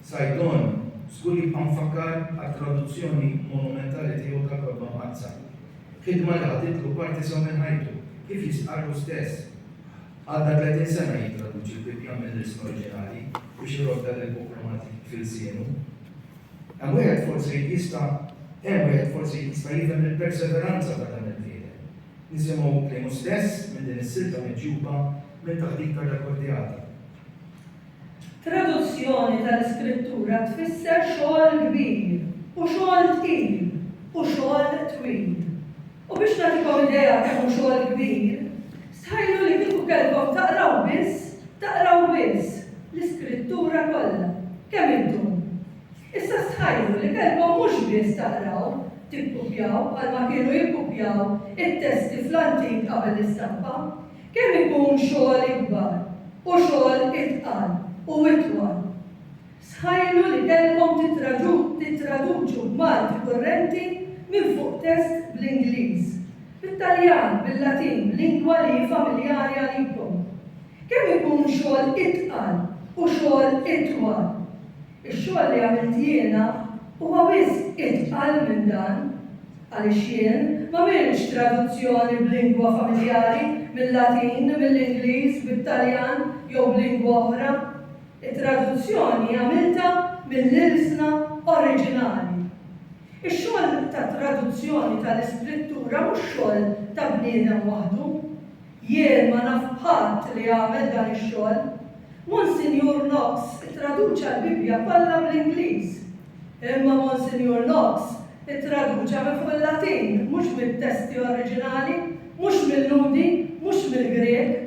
Sajdon żgur jibqa' mfakkar għat-traduzzjoni monumentali tiegħu ta' Kodba Mazza. Ħidma li ħaditlu parti sa minn ħajtu, kif jisqarru stess. Għadda 30 sena jitraduċi l-Bibja mill-ism oriġinali biex jirrodda l-Bukromati fil-sienu. Hemm wieħed forsi jista' jifhem il-perseveranza ta' dan il-fiedel. Nisimgħu kliemu stess minn din is-silta miġjuba minn taħdik tar-rekordjata. Traduzzjoni tal-iskrittura tfisser xogħol kbir, u xogħol tqil, u xogħol twil. U biex nagħtikom idea kemm hu xogħol kbir, stħajlu li kieku kellkom taqraw biss l-iskrittura kollha, kemm intom. Issa stħajlu li kellkom mhux biss taqraw, tikkupjaw bħalma kienu jikkupjaw it-testi fl-antik qabel l-istampa, kemm ikun xogħol ikbar u xogħol itqal. U itwal. Sħajlu li kellkom titraduċu b'Malti kurrenti minn fuq test bl-Ingliż, bil-Taljan, bil-Latin, lingwa li familjari għalikom. Kemm ikun xogħol itqal u xogħol itwal. Ix-xogħol li għamilt jiena huwa wisq itqal minn dan għaliex jien ma m'għamilx traduzzjoni b'lingwa familjari mill-Latin, mill-Ingliż, bil-Taljan jew b'lingwa oħra. Il-traduzzjoni għamilta mill-ilsna oriġinali. Ix-xogħol ta' traduzzjoni tal-iskrittura mhux xogħol ta' bniedem waħdu. Jien ma naf ħadd li għamel dan ix-xogħol. Monsignor Knox ittraduċa l-Bibja kollha bl-Ingliż. Imma Monsignor Knox ittraduċa minn fuq il-Latin, mhux mit-testi oriġinali, mhux mill-Ludi, mhux mill-Grek.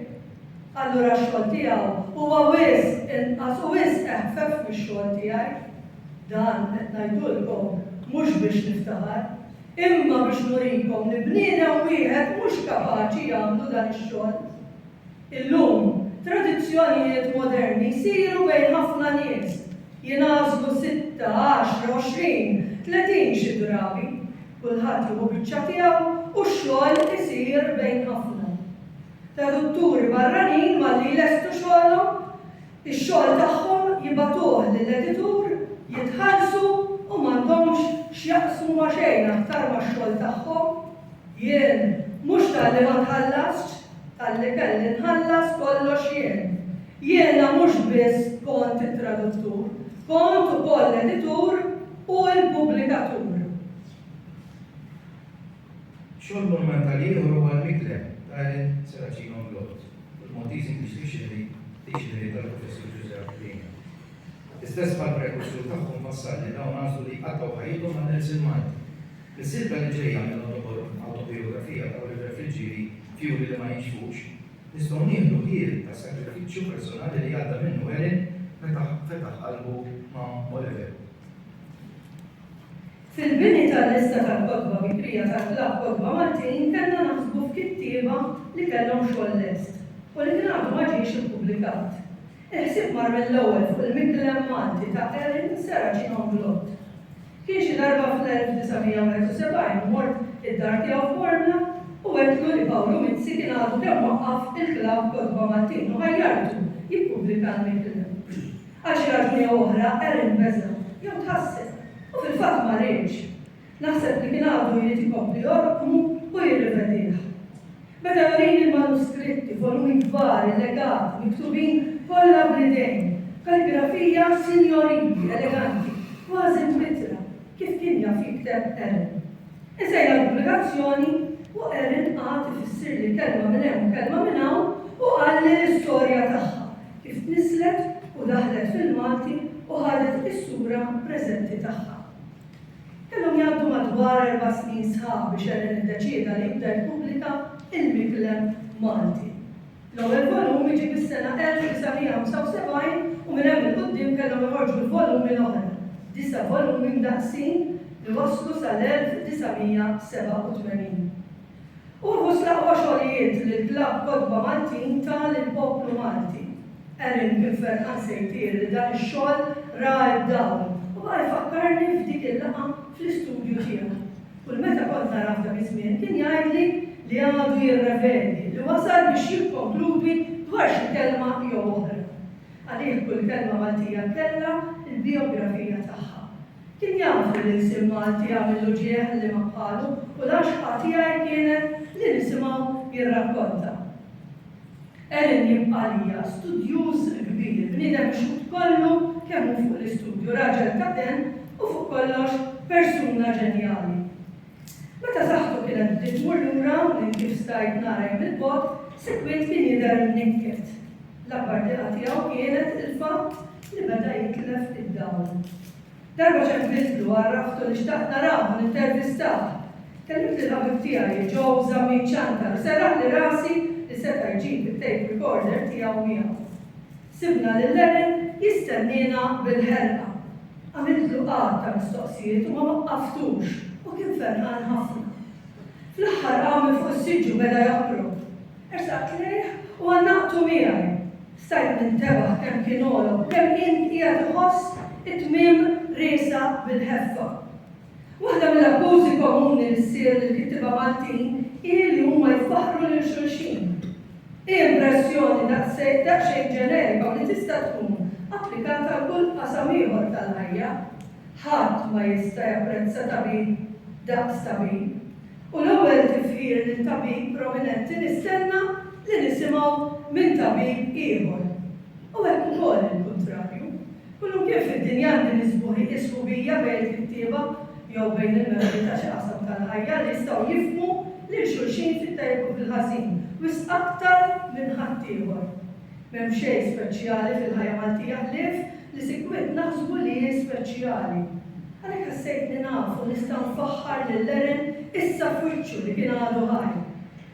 Allura x-xogħol tiegħu huwa wisq inqas u wisq eħfef mix-xogħol tiegħi. Dan qed ngħidulkom mhux biex niftaħar, imma biex nurikom li bniedem wieħed mhux kapaċi jagħmlu dan ix-xogħol. Illum tradizzjonijiet moderni jsiru bejn ħafna nies. Jingħażlu 6, 10, 20, 30 xi drabi. Kulħadd jieħu biċċa tiegħu u x-xogħol isir bejn ħafna. Tradutturi barranin malli jlestu xogħolhom, ix-xogħol tagħhom jibagħtuh lill-editur, jitħallsu u m'għandhomx x'jaqsmu ma' xejn aktar max-xogħol tagħhom. Jien mhux talli ma tħallasx, talli kelli nħallas kollox jien. Jiena mhux biss kont it-traduttur, kont ukoll l-editur u l-pubblikatur. Xogħol monumentali ieħor huwa l-mikleb Darren Seracino Glot, il-Maltese English Dictionary tal-Professur Giuseppe Aquilina. Istess bħal prekursur tagħhom wassal li dawn għażlu li jqattaw ħajjithom ma' Nelson Mandela. Is-silta li ġejja mill-autobiografija ta' Oliver Friġġieri Fjuri li ma jinxfux, nistgħu nieħdu ħiel ta' sagrifiċċju personali li għadda minnu Ellen fetaħ qalbu ma' Oliver. Fil-bini tal-lista tal-kodba bikrija tal-Klabb Kodba Maltin kellna naħsbu f'kittieba li kellhom xogħol lest u li kien għadu ma ġiex ippubblikat. Iħsib mar mill-ewwel fuq il-Miklem Malti ta' Erin Saraċin Blott. Kien xi darba fl-1971 mort id-dar tiegħu f'Borna u għedlu li Pawlu Mizzi kien għadu kemm waqqaf il-Klabb Kodba Maltin u ħajjartu jippubblika l-Miklem. Għal xi raġuni oħra Erin beża jew tħasseb. U fil-fatt ma rridx. Naħseb li kien għadu jrid ikompli jorqmu u jirrivedih. Beda jorini il-manuskritti, volumi kbar, illegati, miktubin kollha b'idejn, kalligrafija sinjorili, eleganti, kważi mitra, kif kien jaf jikteb Erin. Insejna l-pubblikazzjoni u Erin qagħad ifissir li kelma minn hemm kelma minn hawn u qalli l-istorja tagħha kif nislet u daħlet fil-Malti u ħadet is-sura preżenti tagħha. Kellhom jgħaddu madwar 4 snin sħaħ biex Erin iddeċieda li jibda jippubblika il-Miklem Malti. L-ewwel volum jiġi fis-sena 1975 u minn hemm il-quddiem kellhom iħorġu l-volumi l-oħra, 9 volumi mdaqsin li waslu sal-1987. U l-ħuslaqwa xogħlijiet li l-Klabb Kodba Maltin ta' lill-poplu Malti. Erin kien ferħan sejtier li dan ix-xogħol ra d-dawl u bħal fakkarni f'dik il-laqgħa fl-istudju tiegħu. Kull meta kont naraf dak iż-żmien kien jgħidli li għadu jirreveli li wasal biex jikkonkludi dwar xi kelma jew oħra. Għalih kull kelma Maltija kellha il-biografija tagħha. Kien jafu li l-isim Malti għamillu ġieħ li ma bħalu u l-għaxqa tiegħi kienet li nisimgħu jirrakkonta. Erin jibqa' lija studjuż kbir, bniedem xut kollu kemm hu fuq l-istudju, raġel kaden u fuq kollox persuna ġenjali. Meta saħħtu kienet bdiet tmur lura minn kif stajt nara mill-bot, segwit kien jidher mnikket. L-akbar diqa tiegħu kienet il-fatt li beda jitlef id-dawl. Darba ċempiltlu għarraftu li xtaqt naraw nintervistah. Kellimt il-ħabib tiegħi Joe Zammin Chantar u serraħ li rasi li seta' jġib it-tape recorder tiegħu miegħu. Sibna lil Erin jistennina bil-ħerqa. Għamiltlu qatt ta' mistoqsijiet u ma waqqaftux u kien ferħan ħafna. Fl-aħħar għamil fuq is-siġġu beda joħroġ. Ersaqt lejh u għannaqtu miegħi. Stajt nintebaħ kemm kien olob, kemm kien qiegħed iħoss it-tmiem riesa bil-ħeffa. Waħda mill-abbużi komuni li ssir lill-kittiba Maltin hi li huma jfaħru lil xulxin. Impressjoni daqsxejn ġenerika li tista' tkun applikata għal kull qasam ieħor tal-ħajja. Ħadd ma jista' japprezza tabib daqs tabib. U l-ewwel tifhir lil tabib prominenti nistenna li nisimgħu minn tabib ieħor. U hekk ukoll il-kuntrarju. Kullum kif id-dinja għandi nisbu bija bejn il-kittieba jew bejn il-membri ta' xi qasam tal-ħajja li jistgħu jifhmu lil xulxin fit-tajjeb u fil-ħażin, wisq aktar minn ħadd ieħor. M'hemm xejn speċjali fil-ħajja Maltija ħlief li sikwit naħsbu li hi speċjali. Għalhekk ħassejtni nafu nista' nfaħħar lil Erin issa f'wiċċu li kien għadu ħaj.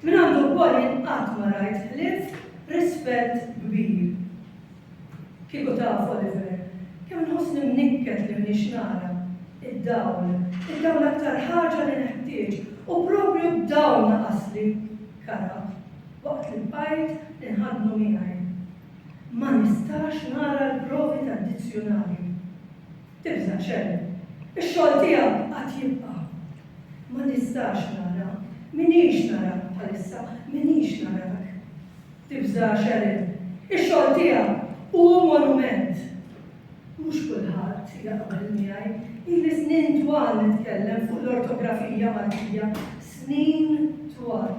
Min għandu wkoll jinqatt ma rajt ħlief rispett kbir. Kieku taf Oliver, kemm inħossni mnikket li mniex nara id-dawl aktar ħaġa li neħtieġ u proprju d-dawl naqasli karab. Waqt li bqajt li nħadnu miegħi. Ma nistax nara l-provi tad-dizzjonarju. Tibża xejn. Ix-xogħol tiegħek qatt jibqa'. Ma nistax nara, minix nara bħalissa, minix narak. Tibża xejn. Ix-xogħol tiegħek hu monument. Mhux kulħadd jaqbel miegħi. Ili snin twal nitkellem fuq l-ortografija Maltija, snin twal.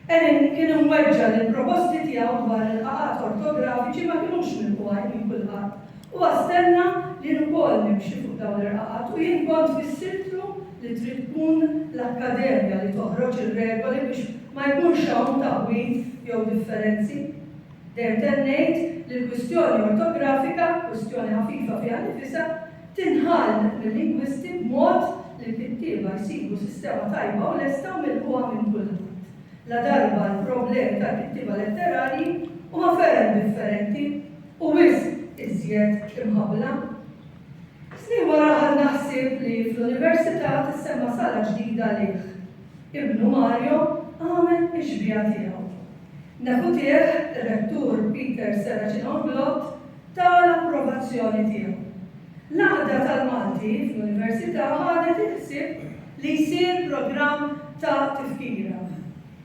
Erin kien imweġġa li l-proposti tiegħu dwar il-qaqat ortografiċi ma kinux milquaj minn kulħadd. U għastenna li nkoll nimxi fuq dawn il-qaqat u jien kont fissirtlu li trid tkun l-akkademja li toħroġ ir-regoli biex ma jkunx hawn taħwit jew differenzi. Dejjem tennejt li l-kwistjoni ortografika, kwistjoni ħafifa fiha nifisha, tinħall mill-lingwisti b'mod li l-kittieba jsibu sistema tajba u lesta u milquha minn kulħadd. La darba l-problemi tal-kittiba letterali huma ferm differenti u wisq iżjed imħabbla. Snin wara ħad naħseb li fl-Università tissemma sala ġdida lih. Ibnu Mario għamel iġbija tiegħu. Nafu tieħ ir-rettur Peter Seraċin-Oglot tal-approvazzjoni tiegħu. L-għaqda tal-Malti fl-Università ħadet il-ħsieb li jsir programm ta' tifkira.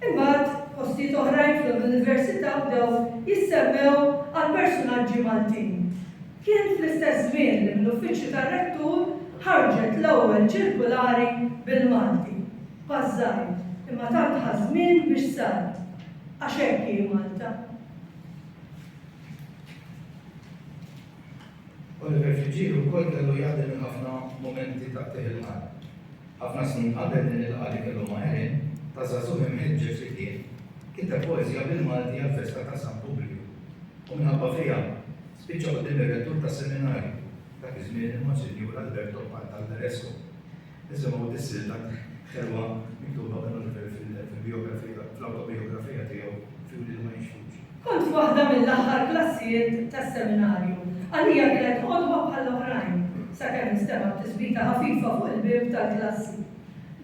Imbagħad postijiet oħrajn fl-Università bdew jissemmew għal personaġġi Maltin. Kien fl-istess żmien li mill-uffiċċju tar-rettur ħarġet l-ewwel ċirkulari bil-Malti. Pażżajr, imma tant ħażmin biex sar. Għax hekk hi Malta. Oliver Friġieri wkoll kellu jgħaddi minn ħafna momenti ta' teħilħan. Ħafna snin qabel din il-qali kellu maħerin ta' żagħżugħ imħeġġeġ li kiteb poeżija bil-Malti għall-festa ta' San Publiu. U minħabba fija spiċċa qudiem ir-rettur tas-seminarju dak iż-żmien il-Monsinjur Alberto Pantalleresco. Nisimgħu dis-silta ħelwa miktuba minn Oliver fil-biografija, fl-autobiografija tiegħu Fjuri li ma jixfux. Kont waħda mill-aħħar klassijiet tas-seminarju. Għalija kienet ħodwa bħall-oħrajn, sakemm nistema' tisbita ħafifa fuq il-bib tal-klassi.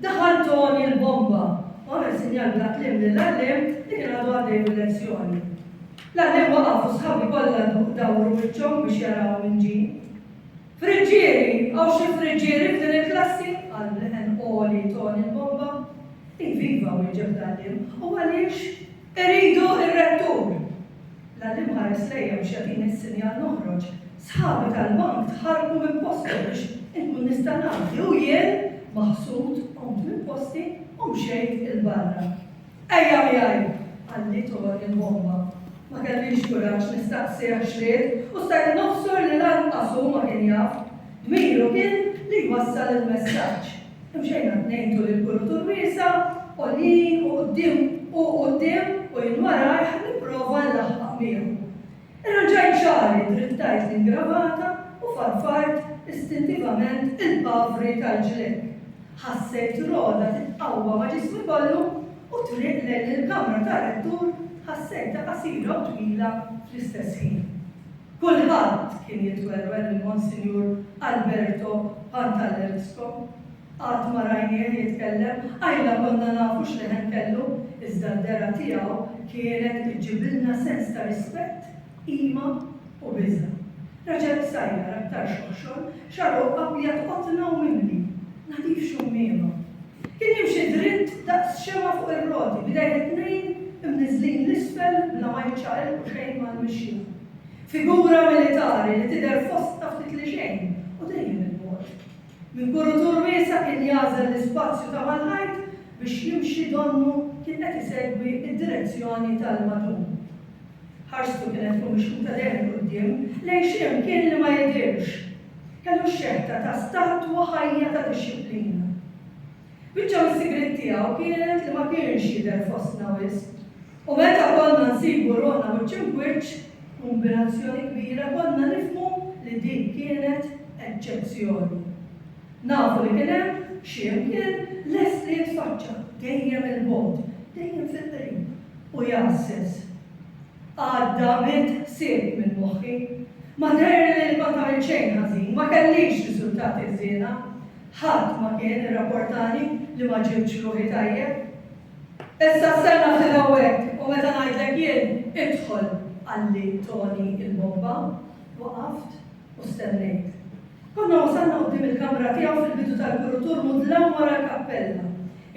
Daħal Toni l-bomba, u għamel sinjal bla klim lill-għallim li kien għadu għaddej bil-lezzjoni. L-għallim waqafu sħabi kollha dawru wiċċhom biex jaraw minn ġin. Friġieri, għaw xi friġieri f'din il-klassi? Għal Oli Toni l-bomba. Iviva wieġeb l-għallim, u għaliex iridu ir-rettur. L-għallim ħares lejja biex jagħtini s-sinjal noħroġ. Sħabi tal-bank tħarku minn posti biex inkun nista' nagħti u jien maħsud qomt minn posti u mxejt il-barra. Ejja miegħi, għalli Toni l-bomba. Ma kellix kuraġġ nistaqsi għax-xried u stajt nofsor li lanqasu ma kien jaf. Dmiru kien li jwassal il-messaġġ. Imxejna tnejn tul il-kurutur wiesa, Olin u qudiem u jien warajh nipprova nlaħħaq miegħu. Irranġajt xagħri drittajt l-ingravata u farfart istintivament il-pavri tal-ġlek. Ħassejt roda titqawwa ma' ġismi kollu u triq lejn il-kamra tar-rettur ħassejta qasira u twila fl-istess ħin. Kulħadd kien jitwerwer il-Monsinjur Alberto Pantalleresco. Qatt ma rajnieh jitkellem, għajla konna nafu x'leħen kellu, iżda d-dera tiegħu kienet iġġibilna sens ta' rispett, qima u biża'. Raġel sajjar aktar xoxxol, xaru abjad qotna u mimli, nadif xummiema. Kien jimxi dritt daqs xema fuq ir-roti, bidejn it-tnejn imniżlin l-isfel bla ma jċaqel u xejn mal-mixja. Figura militari li tidher fost ftit li xejn u dejjem il-mod. Min kurutur wiesa kien jażel l-ispazju ta' mal-ħajt biex jimxi donnu kien qed isegwi id-direzzjoni tal-madun. Ħarstu kienet mixkuta dejjem quddiem lejn xiem kien li ma jidirx. Kellu xeħta ta' statwa ħajja ta' dixxiplina. Biċċa mis-sigriet tiegħu kienet li ma kienx jidher fostna wisq. U meta konna nsibu ruħna wiċċ kombinazzjoni kbira konna nifhmu li dik kienet eċċezzjoni. Nafu li kien hemm xi imkien lest li jitfaċċa dejjem il-bogħod, dejjem fil-qrib u jassess. Għadda mint ħsieb minn moħħi, ma derli li kont għamil xejn ħażin, ma kellix riżultati żiena, ħadd ma kien irrapportani li ma ġibx ruħi tajjeb. Issa s-sena ftit hawnhekk u meta ngħidlek jien idħol għalli Toni l-bomba, waqaft u stennejt. Konna wasalna qudiem il-kamra tiegħu fil-bidu tal-kurutur mudlaw wara l-kappella.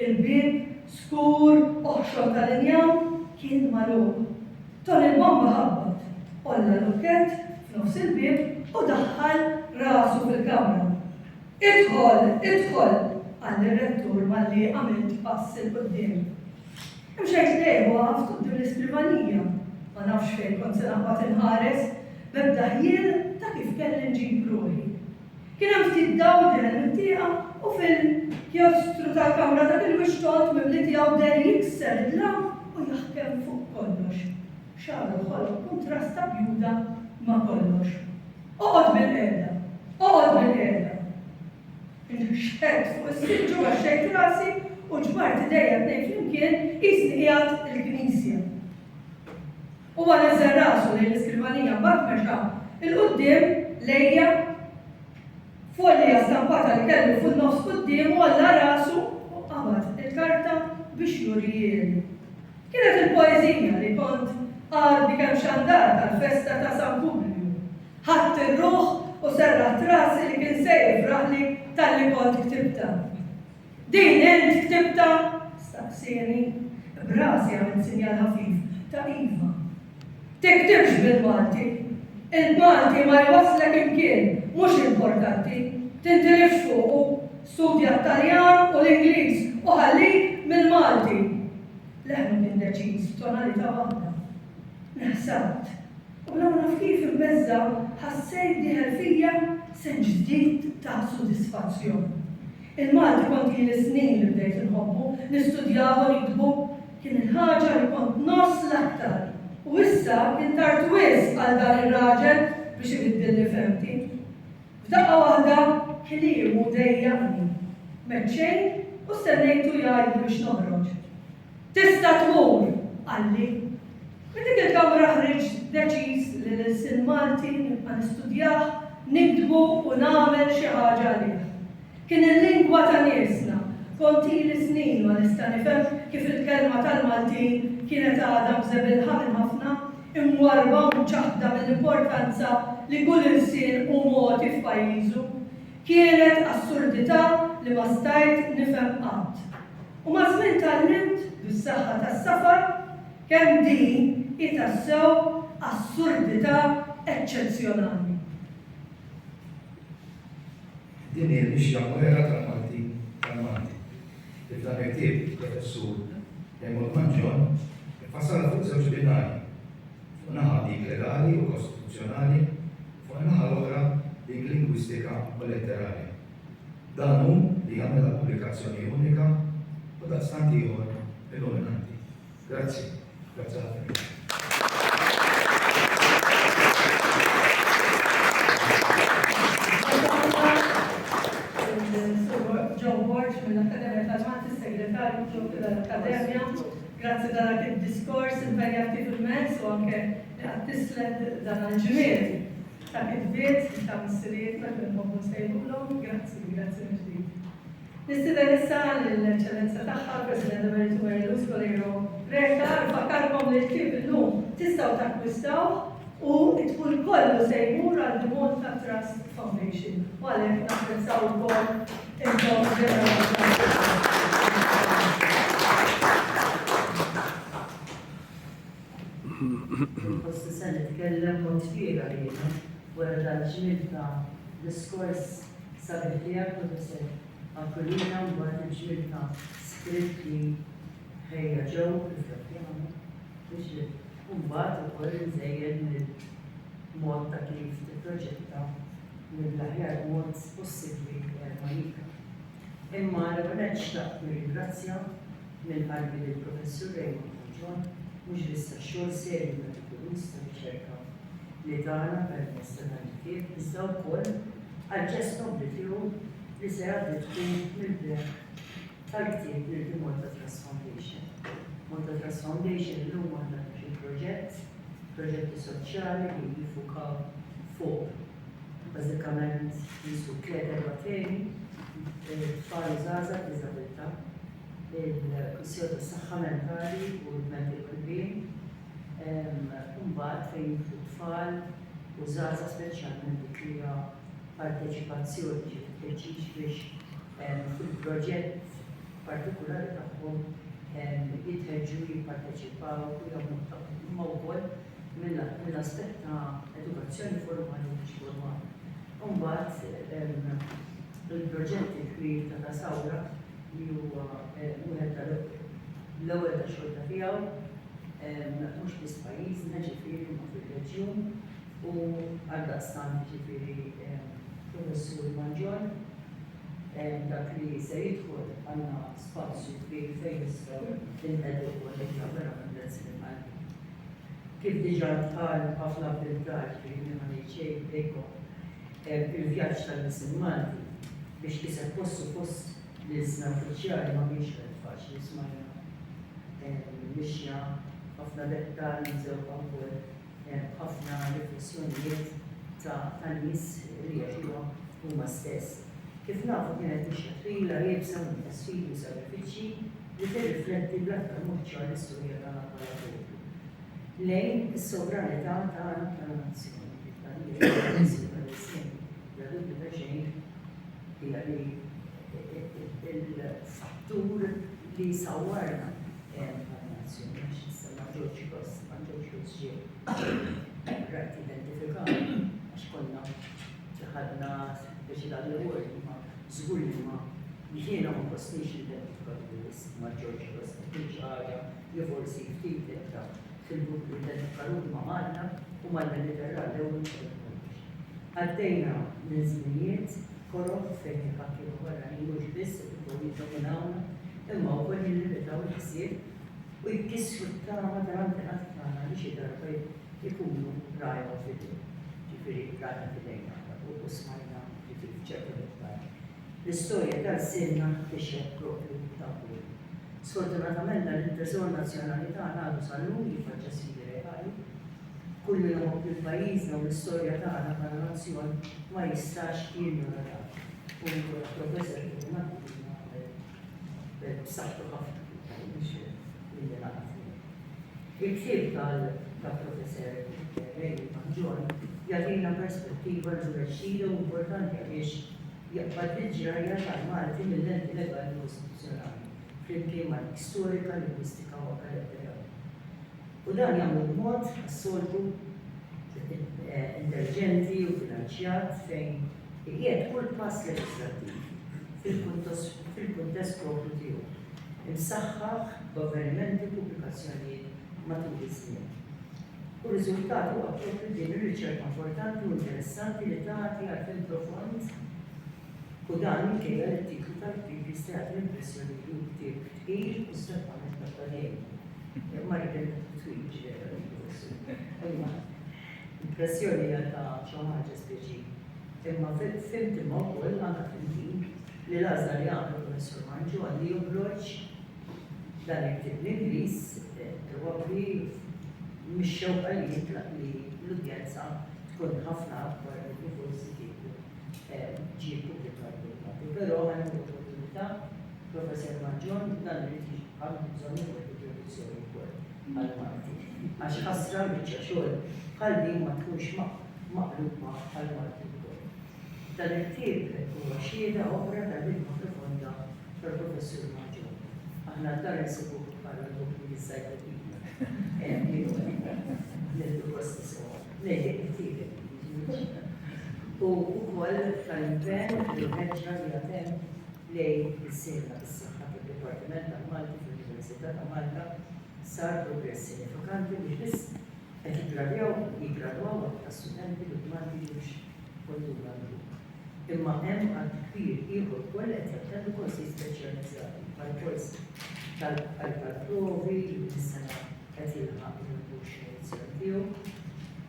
Il-bib skur oħxon tal-injam kien magħluq. Toni l-bomba ħabbat, olla lukkett f'nofs il-bib u daħħal rasu fil-kamra. Idħol, għall ir-rettur malli għamilt pass il-qudiem. Imxejt lejh waqaft quddiem l-iskrivanija. Ma nafx fejn kont se naqbad inħares b'ebda ħjien ta' kif kelli nġib ruħi. Kien hemm ftit dawden mittieqa u fil-kjostru tal-kamra dak il-wixtot mimli tiegħu der jikser id-lam u jaħkem fuq kollox. Xaru ħoloq kontrasta bjuda ma' kollox. Oqgħod bil-qiegħda. Inxħed fuq is-siġġu għaxxejt rasi u ġbart idejja tnejn flimkien qisni qiegħed il-Knisja. U għal iżżar rasu lejn l-iskrivanija mbagħad mexa Il-qudiem lejja folja stampata li kellu fuq nofs qudiem u għalla rasu u qabad il-karta biex jurijieli. Kienet il-poezija li kont għardi kemm xandar tal-festa ta' San Publiu. Ħadd ir-ruħ u serraħt rasi li kien sejf raħli tal-li kont ktibta. Din int ktibta, staqsieni, brasi għamil sinjal ħafif ta' Iva. Tiktibx bil-Malti. Il-Malti ma jwaslek imkien, mhux importanti. Tintilifx fuqu, studja Taljan u l-Ingliż u ħallik mill-Malti. Leħnu kien deċiż tonalità waħda. Naħsabt. U law naf kif imbezza ħassejt diħel fija sen ġdid ta' sodisfazzjon. Il-Malti kont jien snin li bdejt inħobbu, nistudjaw u nikdbu, kien il-ħaġa li kont nos l-aktar. U issa kien tard wisq għal dan ir-raġel biex ibiddilni femti. F'daqqa waħda kliem u dejjaqni. Meċċejn u stennejtu jgħid biex noħroġ. Tista' tmur, għalli. Minn dik il-kamra ħriġ deċiż li l-sin Malti nibqa' nistudjah, nikdbu u nagħmel xi ħaġa għalih. Kien il-lingwa ta' niesna, kontili snin ma nista' nifhem kif il-kelma tal-Maltin kienet għadha mżebilħa minn ħafna, imwarba mċaħda mill-importanza li kull insien u moti f'pajjiżu. Kienet assurdità li ma stajt nifhem qatt. U ma' żmien tallimt bis-saħħa tas-safar kemm din itassew assurdità eċċezzjonali. Din hi l-mixja mwera tal-Malti. F'dan il-ktieb professur Raymond Manġon iffassala fuq żewġ binari. Fuq naħa dik legali u kostituzzjonali, fuq naħa l-oħra dik lingwistika u letterali. Dan hu li jagħmel pubblikazzjoni unika u daqstant ieħor illuminanti. Grazzi. Grazzi ħafna. John Borch mill-Akkademja tal-Malti, segretarju tal-Akkademja, grazzi dak id-diskors impenjati fil-mezz u anke għattislet dan il-ġimieri ta' kitbiet ta' missiriet ta' kien sejbulhom, grazzi ġdid. Nistida issa l-Eċċellenza tagħha, President Emeritu Marilus Kolero Greka, nfakkarkom li l-ktieb illum tistgħu takkwistaw u tkun kollu sejmur għal Dimont ta' Trust Foundation. U għalhekk napprezzaw ukoll intom Posti se nitkellem mod fiera li jiena wara dal-ġmiel ta' diskors sabiħ tiegħek professor Aquilina mbagħad il-ġmiel ta' skritt li ħejja ġew fil-frattjana biex mbagħad ukoll nżejjed mill-mod ta' kif tipproġetta mill-aħjar mod possibbli Malika. Imma l-ewwel xtaqt nirringrazzja mill-qalbi lill-Professur Raymond Manġon mhux biss tax-xogħol serju metikulus ta' riċerka li tagħna permezz ta' dan il-ktieb iżda wkoll għall-ġest nobbli tiegħu li se jgħaddi tkun mill-bleħ tal-ktieb li Malta Trust Foundation. Malta Trust Foundation illum għandha xi proġetti soċjali li jiffukaw fuq bażikament jisu tliet temi, tfal żgħażagħ b'diżabilità, il-kwistjoni tas-saħħa mentali u l-mental well-being, mbagħad fejn tfal u żgħażagħ speċjalment dik li hija parteċipazzjoni ġifieri biex fil-proġett partikulari tagħhom jitħeġġu jipparteċipaw u jagħmlu imma wkoll mill-aspett ta' edukazzjoni formali u mhux formali. Mbagħad il-proġett il-kbir ta' Tasawra li huwa wieħed l-ewwel ta' xogħol tiegħu mhux biss pajjiżna ġifieri ma fir-reġjun u għaldaqstant ġifieri Professur Manġon dak li se jidħol għandna spazju kbir fejn nistgħu inħedu wkoll verament l-insilimali. Kif diġà tqal ħafna bil-dar li ma ngħidx bejkom il-vjaġġ tal-Malti biex iseb post l-isna uffiċjali ma kienx faċli smajna mixja ħafna dettalji żew wkoll ħafna riflessjonijiet tal-nies li jaħdmuha huma stess. Kif nafu kienet mixja twila jibsa minn sfidi u sagrifiċċji li tirrifletti bl-aktar mod ċar l-istorja tagħna bħala poplu. Lejn is-sovranità tagħna tan-nazzjoni. La dubju ta' xejn hija li il-fattur li sawwarna bħala-nazzjoni għax issa ma' George Bush ġie rajt identifikati għax konna ċaħadna biex dal-ewwel ma żgur li ma jiena ma kostniex identifikati ma' George Bush kien xi ħaġa li forsi ftit tibda fil-grupp li identifikaru ma' Malta u mal-Mediterran l-ewwel għaddejna minn żminijiet korob fejn il-ħakki barranin mhux biss ikunu jiddominawna imma wkoll jillimitaw il-ħsieb u jkissru t-tama tal-antenat tagħna li xi darba jkunu rajwa fidejn, ġifieri rajna fidejna u smajna ġifieri f'ċertu dettalji. L-istorja tal-sinna tixjed proprju ta' kull. Sfortunatament dan it-Teżor Nazzjonali tagħna għadu sal-lum jifaċċa sfidi reali. Kull min ħobb il-pajjiżna u l-istorja tagħna bħala nazzjon ma jistax jinjoraha. U l-professor kien magħmulna b'saħħtu ħafna biex jindelaqat. Il-ktieb tal-professor Rejni Manġon jagħtina perspettiva rġida u importanti għaliex jaqbad il-ġrajja tal-Malti mill-lenti legali u istituzzjonali flimkien mal-istorika, lingwistika u karatterali. U dan jagħmlu b'mod assoltu intelligenti u bilanċjat fejn qiegħed kull pass leġislattiv fil-kuntest propru tiegħu. Imsaħħaħ b'avvenimenti u pubblikazzjonijiet matul is-snin. U r-riżultat huwa proprju din ir-riċerka importanti u interessanti li tagħti għarfien profond u dan minkejja li t-titlu tal-ktieb jista' jagħti l-impressjoni li hu ktieb tqil u strettament akademiku. Ma jidher twil ġifieri. Impressjoni ta' xi ħaġa speċifika. Imma fimt imma wkoll anke fil-ħin li l-għażla li għamlu professur Manġon li joħroġ dan il-ktieb l-Ingliż probabbli mix-xewqa li jitlaq li l-udjenza tkun ħafna akbar li forsi kieku ġie pubblikat bil-mati. Però għandna l-opportunità, professor Manġon, dan li għandu bżonn ieħor introduzzjoni wkoll għall-Malti. Għax ħassra biċċa xogħol bħal din ma tkunx maqluba għall-Malti wkoll. Dan il-ktieb huwa xhieda opra tal-ħidma profonda tal-professur Manġon. Aħna dar insibu bħala l-doktor Sajt u wkoll tal-impenn li ħeġġa li għatem lejn is-sirna bis-saħħa fid-Dipartiment tal-Malti fl-Università ta' Malta sar progress sinifikanti biex biss qed jiggradwaw ta' studenti li Malti biex kultura l-grupp. Imma hemm għad kbir ieħor ukoll qed jattendu korsi speċjalizzati bħal-korsi tal-provi li mis-sena qed jilħaq il-puxċ tiegħu.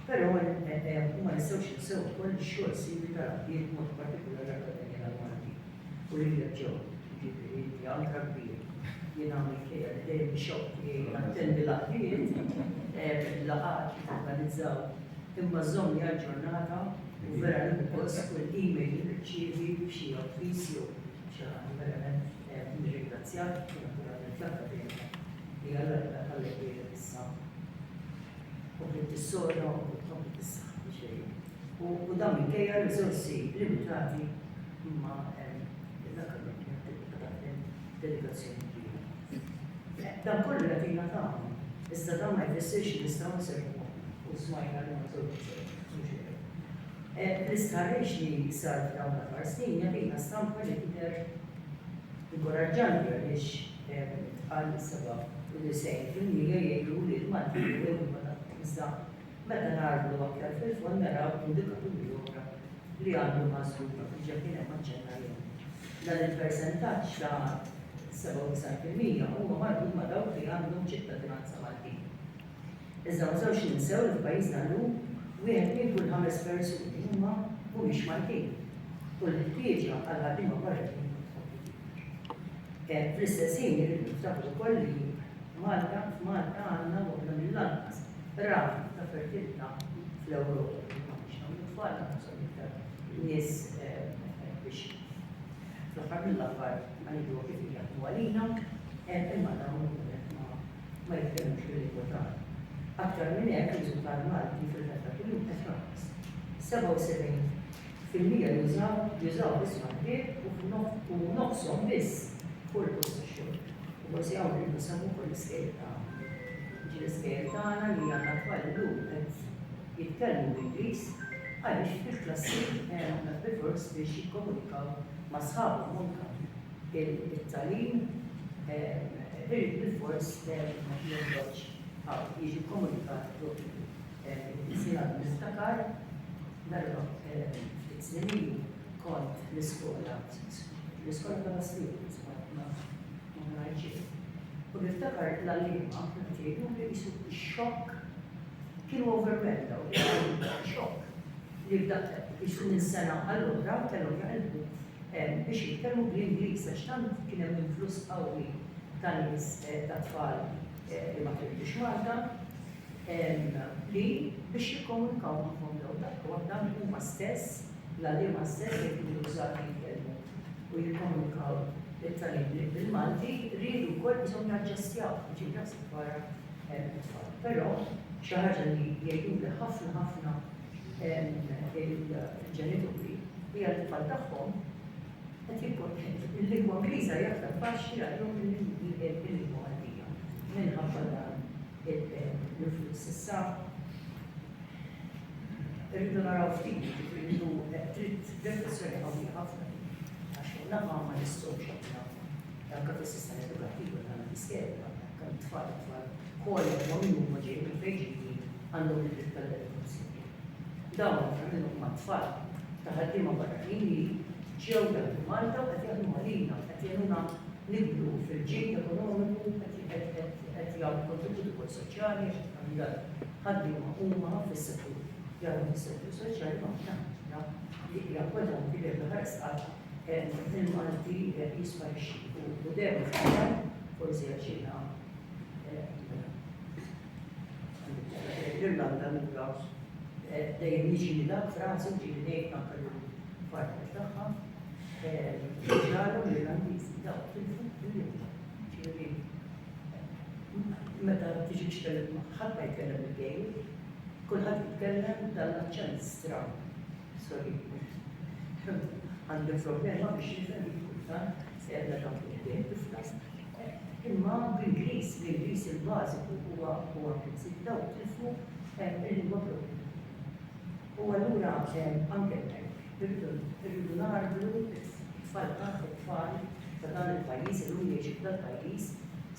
Però huma nistgħux insew ukoll ix-xogħol siwi tal-għaddiet mod partikolari Akkademja tal-Malti u li jerġgħu jiġifieri anke kbir. Jien għamil kejja li dejjem ix-xogħol tiegħi attendi l-għaddiet laqgħat li organizzaw imma żomm hija ġurnata u vera l-post kull email li rċievi b'xi uffiċċju xi ħaġa verament nirringrazzjak naturalment l-Akkademja li għall-għalli issa komplet is-soda u komplet is-saħħa xejn. U dan minkejja riżorsi limitati imma l-Akkademja tagħmel dedikazzjoni kbira. Dan kollu qed jingħataw. Issa dan ma jfissirx li nistgħu nserħu u smajna li ma żewġ l-istħarriġ li sar f'dawn l-aħħar snin jagħtina stampa li tidher inkoraġġanti għaliex tqal is-seba' u l-90% jgħidu li l-Malti iżda meta nagħmlu aktar fil-fond naraw indikaturi oħra li għandu mażluba diġà kien hemm aċċenna jien. Dan il-persentaġġ ta' 97% huwa marbut ma' dawk li għandhom ċittadinanza Maltin. Iżda ma żewx ninsew li f'pajjiżna llum wieħed minn kull 5 persuni huma mhumiex Maltin. U l-ħtieġa għal ħaddiema barranin fl-istess ħin irridu niftakru wkoll li f'Malta għandna waħda mill-anqas rati ta' fertilità fl-Ewropa. tfal naqsom iktar nies biex fl-aħħar mill-aħħar ma jidru kif jaħdmu għalina, imma dawn ma jitkellmux bil-lingwa tagħna. Aktar minn hekk ir-riżultat Malti fil-fatt illum qed naqas. 77% jużaw biss Malti u noqshom biss fuq il-post tax-xogħol. U forsi hawn rridu nsemmu wkoll l-iskejl l-iskejl tagħna li għandna tfal illum qed jitkellmu bl-Ingliż għaliex fil-klassi għandna bil-fors biex jikkomunikaw ma' sħabhom anke it-tagħlim irid bil-fors jondoġġ jiġi komunikat sina nistakar darba ftit snin ilu kont l-iskola tal-Asliq ma ngħidx. U niftakar l-għalliema kienu li jisu x-xokk kienu overwhelmed u xokk li b'dak jisu minn sena allura kellhom jaħelbu biex jitkellmu bl-Ingliż għax tant kien hemm influss qawwi ta' nies ta' tfal li ma tridux Malta li biex jikkomunikaw magħhom dak waħda huma stess l-għalliema stess li kienu jużati jitkellmu u jikkomunikaw it-tagħlim bil-Malti rridu wkoll bżonn jaġġestjaw ġifieri naħseb wara it-tfal. Però xi ħaġa li jgħiduli ħafna il-ġenituri hija l-tfal tagħhom qed il-lingwa Ingliża hija aktar faċli għalhom il-lingwa għalija minħabba dan l-influss issa. Irridu naraw ftit irridu trid riflessjoni qawwija ħafna għax naħa ma nistgħux anke fis-sistema edukattiva tagħna fl-iskeda kemm tfal kollha min huma ġejjin minn fejn ġejjin għandhom id-dritt tal-edukazzjoni. Dawn minnhom ma' tfal ta' ħaddiema barranin li ġew jaħdmu Malta u qed jaħdmu għalina, qed jagħmluna nibdu fil-ġid ekonomiku, qed jagħmlu kontribut ukoll soċjali ħaddiema huma fis-settur jaħdmu fis-settur soċjali ma' li jakkodaw bil ħarsqat il-Malti jisparixxi u dejjem f'ħadd forsi għaxina l-Irlanda lura dejjem jiġi li dak Franza u ġieli dejjem naqgħu partner tagħha ġralu l-Irlandiżi dawk fil-lingwa. Ġifieri meta tiġi titkellem ma' ħadd ma jitkellem bil-Gejl, kulħadd jitkellem dal-aċċent stran. Sorry. Għandu problema biex nifhem kultant se għedha dawn il-ħdejn tifla. Imma bl-Ingliż il-bażiku huwa prinċip dawk tifhmu il-lingwa propria. U allura anke irridu nagħmlu t-tfal ta' dan il-pajjiż illum jgħixu f'dal-pajjiż,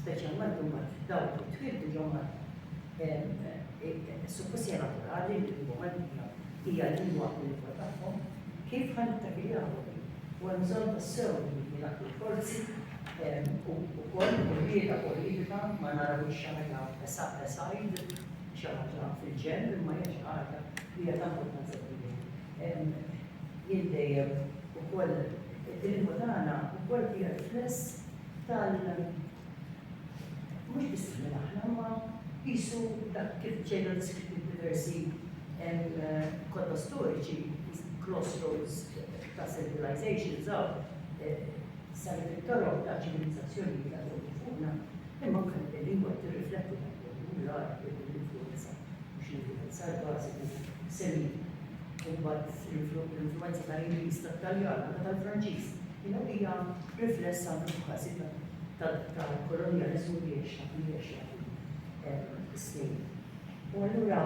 speċjalment huma dawk li twildu ġew suppost hija naturali li l-lingwa Maltija hija l-lingwa tagħhom kif ħanittakiljaw u hemm bżonn tassew li nagħtu forzi ukoll rieda politika ma narawux xi ħaġa esajd xi ħaġa fil-ġenb imma hija xi ħaġa li hija ta' importanza kbira. Jien dejjem ukoll il-lingwa tagħna ukoll hija rifless mhux biss minn aħna ma qisu dak kif ġejna diskritti diversi kodba storiċi crossroads ta' civilization żgħar saret it-toroq ta' ċivilizzazzjoni li għadhom fuqna imma anke il-lingwa tirrifletti l-influenza mhux l-influenza l-bażiku semmi u mbagħad l-influenza tal-Ingliż tat-Taljan tal-Franċiż hija riflessa fil-każ tal-kolonjaliżmu li jgħixna snin. U allura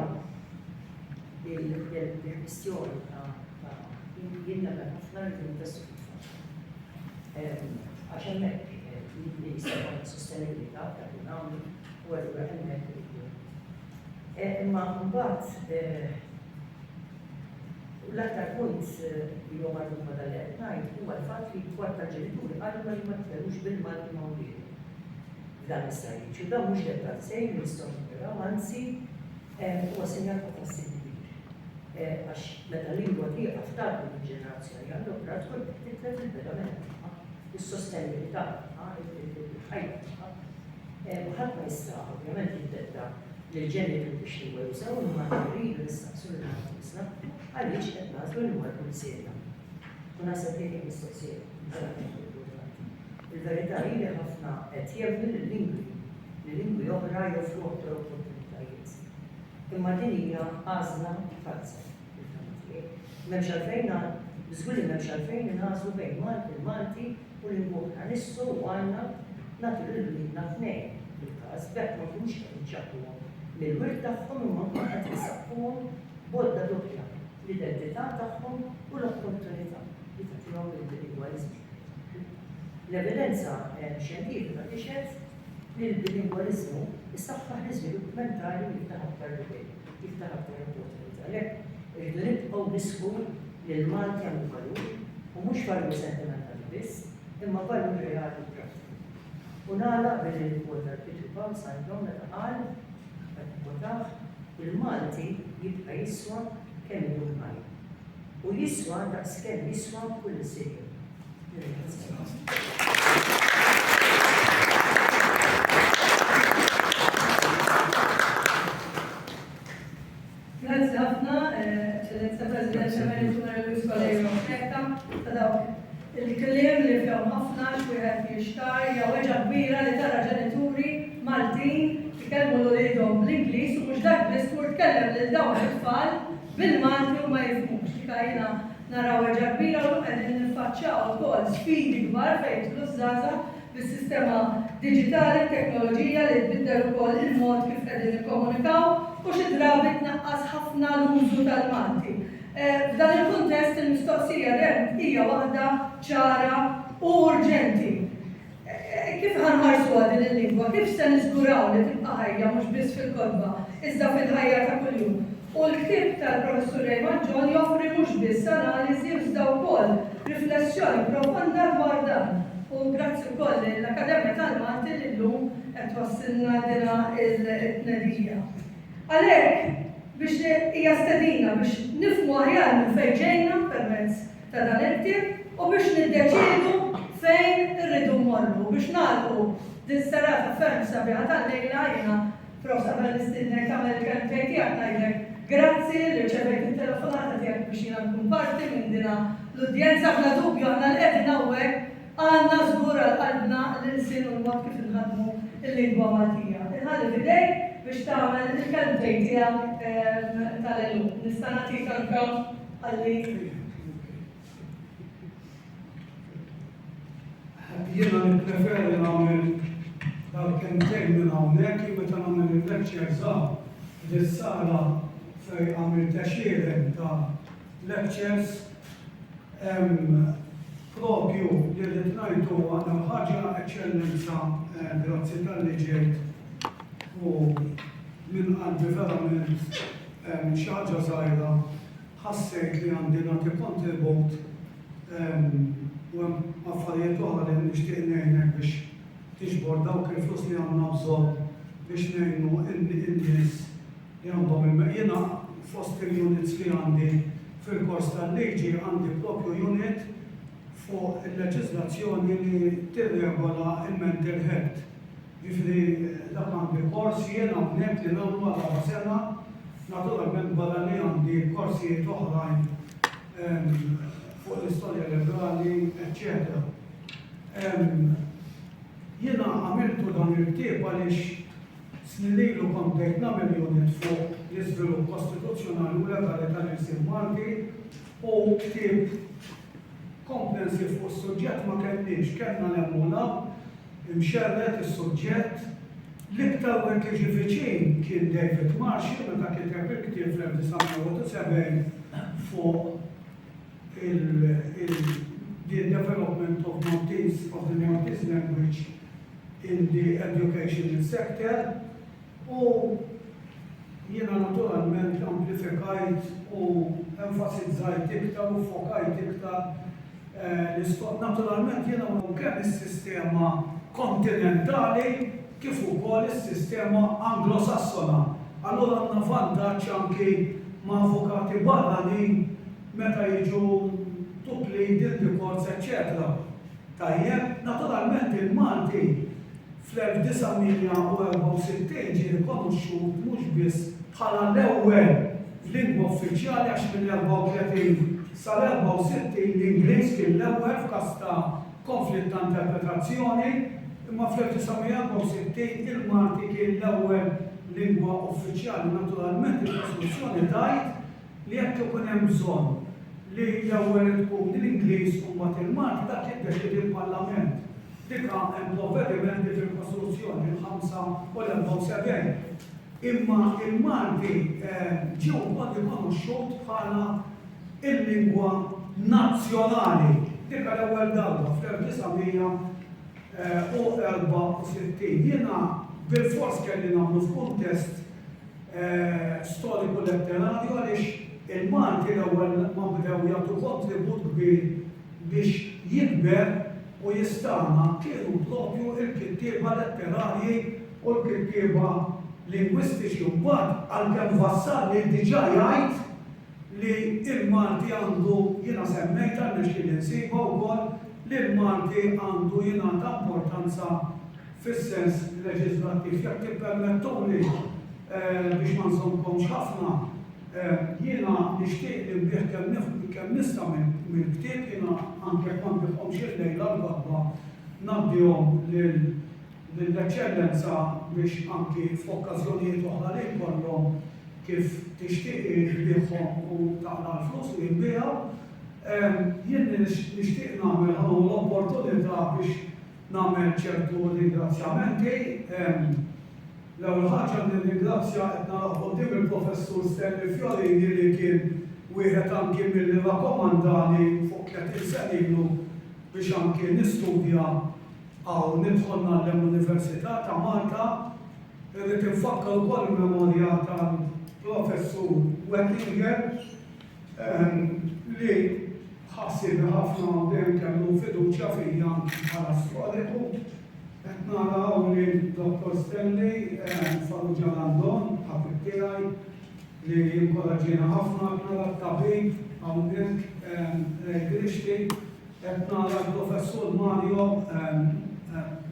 il-kwestjoni jiena ħafna li ninvestu fit-tfal. Għax hemmhekk li jisema sostenibilità tal-dinamik u allura hemmhekk iridu. Imma mbagħad l-aktar punt li huwa marbut ma' dan li qed ngħid huwa l-fatt li kwart tal-ġenituri qalu ma jitkellmux bil-Malti ma' wliedhom. F'dan is-sajt. U dan mhux dettal sejn nistgħu naraw, anzi huwa sinjal ta' tħassib kbir. Għax meta lingwa tieqaf tagħti mill-ġenerazzjoni għall-oħra tkun titlef il-pedament is-sostenibilità il-ħajja. Ħadd ma jista' ovvjament jiddetta l-ġenitur biex jgħużaw imma jridu nistaqsu l-nafisna għaliex qed nażlu li huwa l-Pulizija. U naħseb li hija mistoqsija. Il-verità hi li ħafna qed jebnu l-lingwi oħra joffru aktar opportunitajiet. Imma din hija għażla falsa. M'hemmx għalfejn biżgur li m'hemmx għalfejn inħasbu bejn Malti u l-imbuħna nissu u għandna nagħtu lil-bniedna tnejn. Fil-każ bekk ma kunux qed inċabbuhom mill-wirt tagħhom imma qed insaqquhom bodda doppja l-identità tagħhom u l-opportunità li tagħtihom il-bilingwaliżmu. L-evidenza xjentifika tixhed li l-bilingwaliżmu issaħħaħ l-iżvilupp mentali u jiftaħ aktar opportunità. Għalhekk irridu nibqgħu nisħu li l-Malti għandu valur u mhux valur sentimentali biss, imma valur reali u prattiku. U nagħlaq bil-report tal-Peter Paul Sandron meta qal il-Malti jibqa' jiswa kemm ilu ħaj. U jiswa daqskemm jiswa kull sirju. Grazie ħafna, Eccellenza President Emeritu Luis Valerio Ortega, ta' dawk il-kliem li fihom ħafna xwieħed jixtar jew weġa kbira li tara ġenituri Maltin tkellmu l-ulidhom bl-Ingliż u mhux dak biss u tkellem lil dawn it-tfal bil-Malti u ma jifhmux. Kajna naraw weġa kbira u qegħdin niffaċċjaw ukoll sfidi kbar fejn jidħlu żgħażagħ bis-sistema diġitali, teknoloġija li tbiddel ukoll il-mod kif qegħdin nikkomunikaw u xi drabi tnaqqas ħafna l-użu tal-Malti. F'dan il-kuntest il-mistoqsija hija waħda ċara u urġenti. Kif ħanħarsu din il-lingwa? Kif se niżguraw li tibqa' ħajja mhux biss fil-kodba, iżda fil-ħajja ta' kuljum? U l-ktieb tal-Professur Raymond John joffri mhux biss analiżi iżda wkoll riflessjoni profonda dwar dan. U grazzi wkoll l-Akkademja tal-Malti li llum qed twassilna dina il-tnedija. Għalhekk biex hija stedina biex nifhmu aħjar minn fejn ġejna permezz ta' dan il-ktieb u biex niddeċiedu fejn irridu mmorru biex nagħlqu din serata ferm sabiħa tal-lejla jiena prof qabel nistidnek tagħmel il-kentej tiegħek ngħidlek grazzi li rċevejt it-telefonata tiegħek biex jiena nkun parti minn dina l-udjenza bla dubju aħna l-qegħdin hawnhekk għandna żgur għal qalbna l-insin u l-mod kif inħadmu il-lingwa Maltija. Inħalli fidejk biex tagħmel il-kentej tiegħek tal-illum. Nista' nagħtik anke ħalli. Jiena nippreferi nagħmel dal-kentej minn hawnhekk meta nagħmel il-lecture żgħar fis-sala fejn għamilt għexieren ta' lectures propju li rrid ngħidu għandna ħaġa eċċellenza grazzi tal-li ġejt u minn qalbi verament xi ħaġa żgħira ħassejt li għandi nagħti kontribut u hemm affarijiet oħra li nixtieq ngħinek biex tiġbor dawk il-flus li għandna bżonn biex ngħinu in-nies li għandhom jiena fost il-units li għandi fil-kors tal-liġi għandi propju unit fuq il-leġiżlazzjoni li tirregola il-mental health. Ġifri dak għandi korsi jiena hawnhekk li nagħmlu għal sena, naturalment barra li għandi korsijiet oħrajn fuq l-istorja legali, eccetera. Jiena għamiltu dan il-ktieb għaliex snililu kontejt nagħmel unit fuq l-iżvilupp kostituzzjonali u legali tal-Insil Malti u ktieb komprensiv fuq is-suġġett ma kenniex, kellna nemmula imxerret is-suġġett l-iktar wieħed li ġie viċin kien David Marshall meta kiteb il-ktieb fl-1970 fuq the development of the Maltese language in the educational sector u jiena naturalment amplifikajt u enfasizzajt iktar u fokajt iktar naturalment jiena kemm is-sistema kontinentali kif ukoll is-sistema anglosassona. Allura għandna vantaġġ anki ma' avukati barranin meta jiġu tupli, dirti korz, eccetera. Tajjeb, naturalment il-Malti fl-1964 ġie rikonoxxut mhux biss bħala l-ewwel lingwa uffiċjali għax mill-34 sal-64 l-Ingliż kien l-ewwel f'każ ta' konflitt ta' interpretazzjoni, imma fl-1964 il-Malti kien l-ewwel lingwa uffiċjali. Naturalment il-Kostituzzjoni tajt li jekk ikun hemm bżonn li l-ewwel tkun l-Ingliż u mbagħad il-Malti dak jiddeċiedi il-Parlament. Dika hemm provvedimenti fil-Kostituzzjoni il-75. Imma il-Malti ġew wkoll rikonoxxut bħala il-lingwa nazzjonali. Dika l-ewwel darba fl-1964. Jiena bil-fors kelli nagħmlu f'kuntest storiku letterarju għaliex il-Malti l-ewwel ma bdew jagħtu kontribut kbir biex jikber u jistana kienu propju il-kittieba letterarji u l-kittieba lingwistiċi u mbagħad għalkemm wassal li diġà jgħid li il-Malti għandu jiena semmejta nixtieq insiba wkoll li l-Malti għandu jingħata importanza fis-sens leġislattiv. Jekk tippermettuli biex ma nżommkomx ħafna, jiena nixtieq li mbieħ kemm nista' mill-ktieb jiena anke ma nbieħhomx il-lejla l-barba ngħaddihom lill-eċċellenza biex anke f'okkażjonijiet oħra li jkollhom kif tixtieq tbieħhom u taqla l-flus u jinbieħu. Jien nixtieq nagħmel l-opportunità biex nagħmel ċertu ringrazzjamenti. L-ewwel ħaġa nirringrazzja qed nara quddiem il-Professur Stanley Fiorini li kien wieħed anke milli rakkomandani fuq 30 sena ilu biex anke nistudja aw nidħolna l-Università ta' Malta. Irrid infakkar ukoll il-memorja tal-Professur Wettinger li ħassib ħafna u dejjem kellu fiduċja fija bħala storiku. Qed naraw li Dr. Stanley Farrugia Landon, ħabib tiegħi, li jinkoraġġina ħafna, qed nara t-tabib hawnhekk Grixti, qed nara l-Professur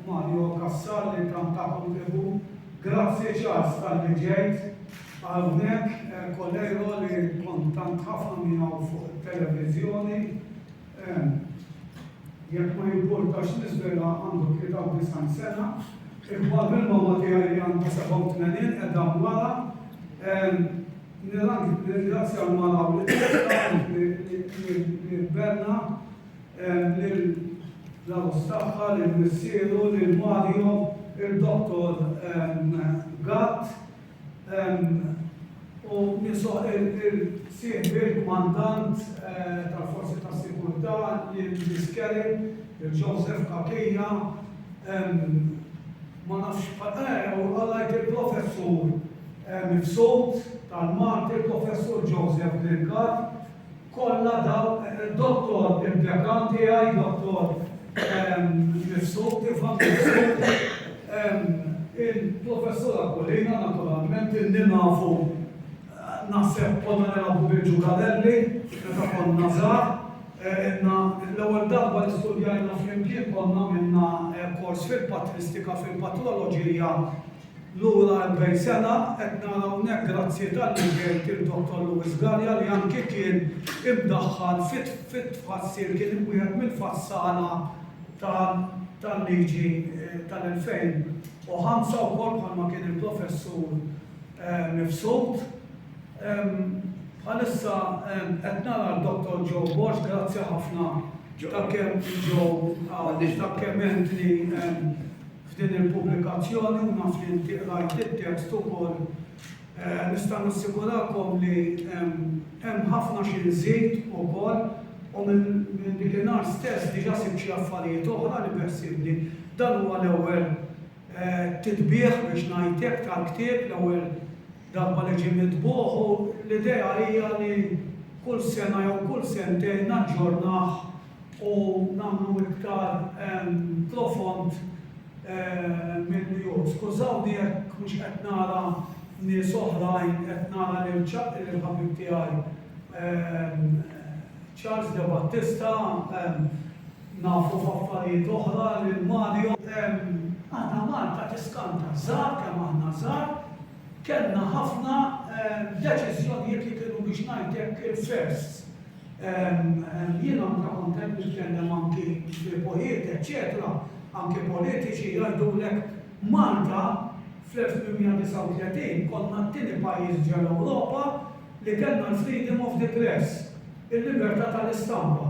Mario Kassar li tant ta' kontribut. Grazzi Charles tal-li ġejt hawnhekk, kollego li kont tant ħafna miegħu fuq it-televiżjoni. Jekk ma jimpurtax nisbela għandu 93 sena, ikbar mill-mama tiegħi li għandha 87 qiegħda wara. Nirringrazzja l-mara u l-Berna, l-Arostaħħa, l-Missieru, l-Mario, il-Dottor Gatt, u nisoq il-sieħbi il-Kmandant tal-Forzi ta' Sikurtà, l-Iskeri, il-Joseph Kakija, ma nafx u għallajt il-Professur Mifsud tal-Malti, il-Professur Joseph Gringat, kollha daw il-Dottor il-Bjakanti għaj, Dottor Mifsud, tifam Mifsud, il-Professur Aquilina, naturalment, il-ninafu naħseb konna nelabu bil-ġugadelli, meta konna żgħar, l-ewwel darba li studjajna flimkien konna minna kors fil-patristika fil-patroloġija lura 40 sena, qed nara hawnhekk grazzi tal-li ġejt il-Dottor Lewis Gallia li anke kien imdaħħal fit-tfassir kien wieħed mill-fassana tal-liġi tal-2005 wkoll bħalma kien il-Professur Mifsud. Bħalissa qed nara l-Dr. Joe Bosch, grazzi ħafna ta' kemm entri f'din il-pubblikazzjoni u naf li inti qrajt it-tekst ukoll. Nista' nassigurakom li hemm ħafna xi nżid ukoll u minn dikinhar stess diġà sibt xi affarijiet oħra li beħsiebni. Dan huwa l-ewwel titbieħ biex ngħidlek tal-ktieb l-ewwel darba li ġie mitbuħ u l-idea hija li kull sena jew kull sentejn naġġornah u nagħmlu iktar profond mill-jum. Skużawni jekk mhux qed nara nies oħrajn qed nara l-ħabib tiegħi Charles De Battista, nafu f'affarijiet oħra lil Mario. Aħna Malta tiskanta żgħar kemm aħna żgħar, kellna ħafna deċiżjonijiet li kienu biex ngħidlek il-first. Jiena anke kontent nitkellem anki fil-pojiet, eċċetera, anke politiċi jgħidulek Malta fl-1839 konna t-tieni pajjiż ġel Ewropa li kellna l-freedom of the press, il-libertà tal-istampa.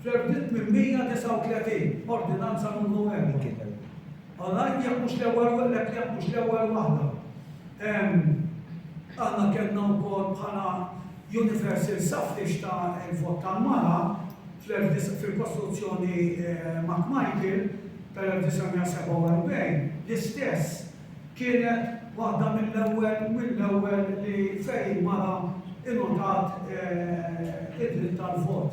Fl-1839, ordinanza numru 4. Għallaj, jekk mhux l-ewwel waħda. Għandna kellna wkoll bħala universal suffrage ta' il-vot tal-mara fil-Kostruzzjoni McMichael tal-1947 l-istess kienet waħda mill-ewwel li fejn mara innotat id-dritt tal-vot.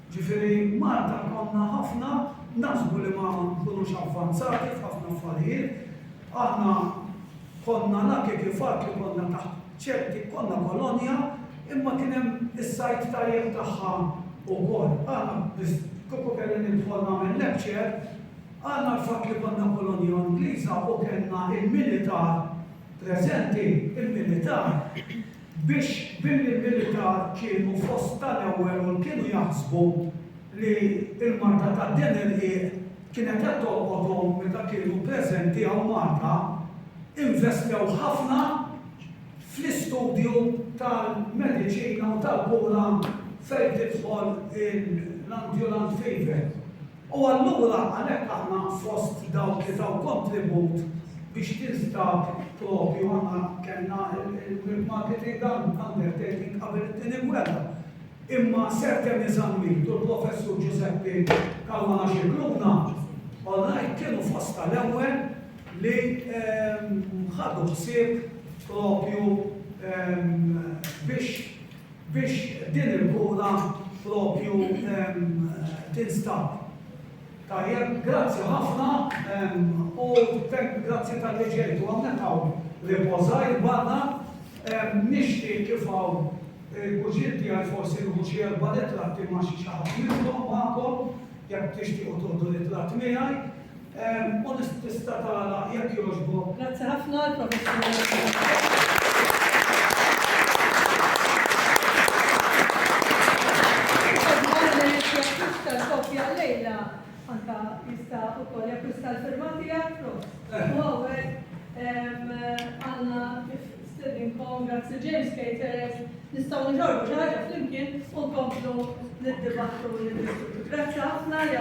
Ġifieri Malta konna ħafna naħsbu li ma nkunux avvanzati f'ħafna affarijiet. Aħna konna naki kifat li konna taħt ċerti konna kolonja imma kien hemm is-sajt tajjeb tagħha wkoll. Aħna kieku kelli nidħol nagħmel lecture, għandna l-fatt li konna kolonja Ingliża u kellna il-militar preżenti, il-militar biex billi il-militar kienu fost tal-ewwel u kienu jaħsbu li il-Malta ta' din il-qiegħ kienet qed tolqodhom meta kienu preżenti hawn Malta, investew ħafna fl-istudju tal-mediċina u tal-kura fejn tidħol l-ambulant fever. U allura għalhekk aħna fost dawk li taw kontribut biex tinstab propju għandna kellna il-marketing undertaking qabel it-tieni gwerra. Imma certain eżamitu l-professur Giuseppe Kalmana Xikluna għallaj kienu fosta l-ewwel li ħadu ħsieb propju biex din il-kura propju tinstab. Tajjeb, grazzi ħafna u grazzi tal-li ġejtu għamnetaw li pożaj barra nixti kifaw il-kuġinti għal forsi l-kuġi għal ritratti ma xi xaħat minnhom magħkom jekk tixtiequ turdu ritratt miegħi. U tista' tara jekk jogħġbok. Grazzi ħafna l-professur. Kopja lejla anka jista' ukoll jakkwista l-firmati għal-prof. U għawek għandna stedinkom grazzi James Cater nistgħu nġorbu xi ħaġa flimkien u nkomplu niddibattu u niddiskutu. Grazzi ħafna li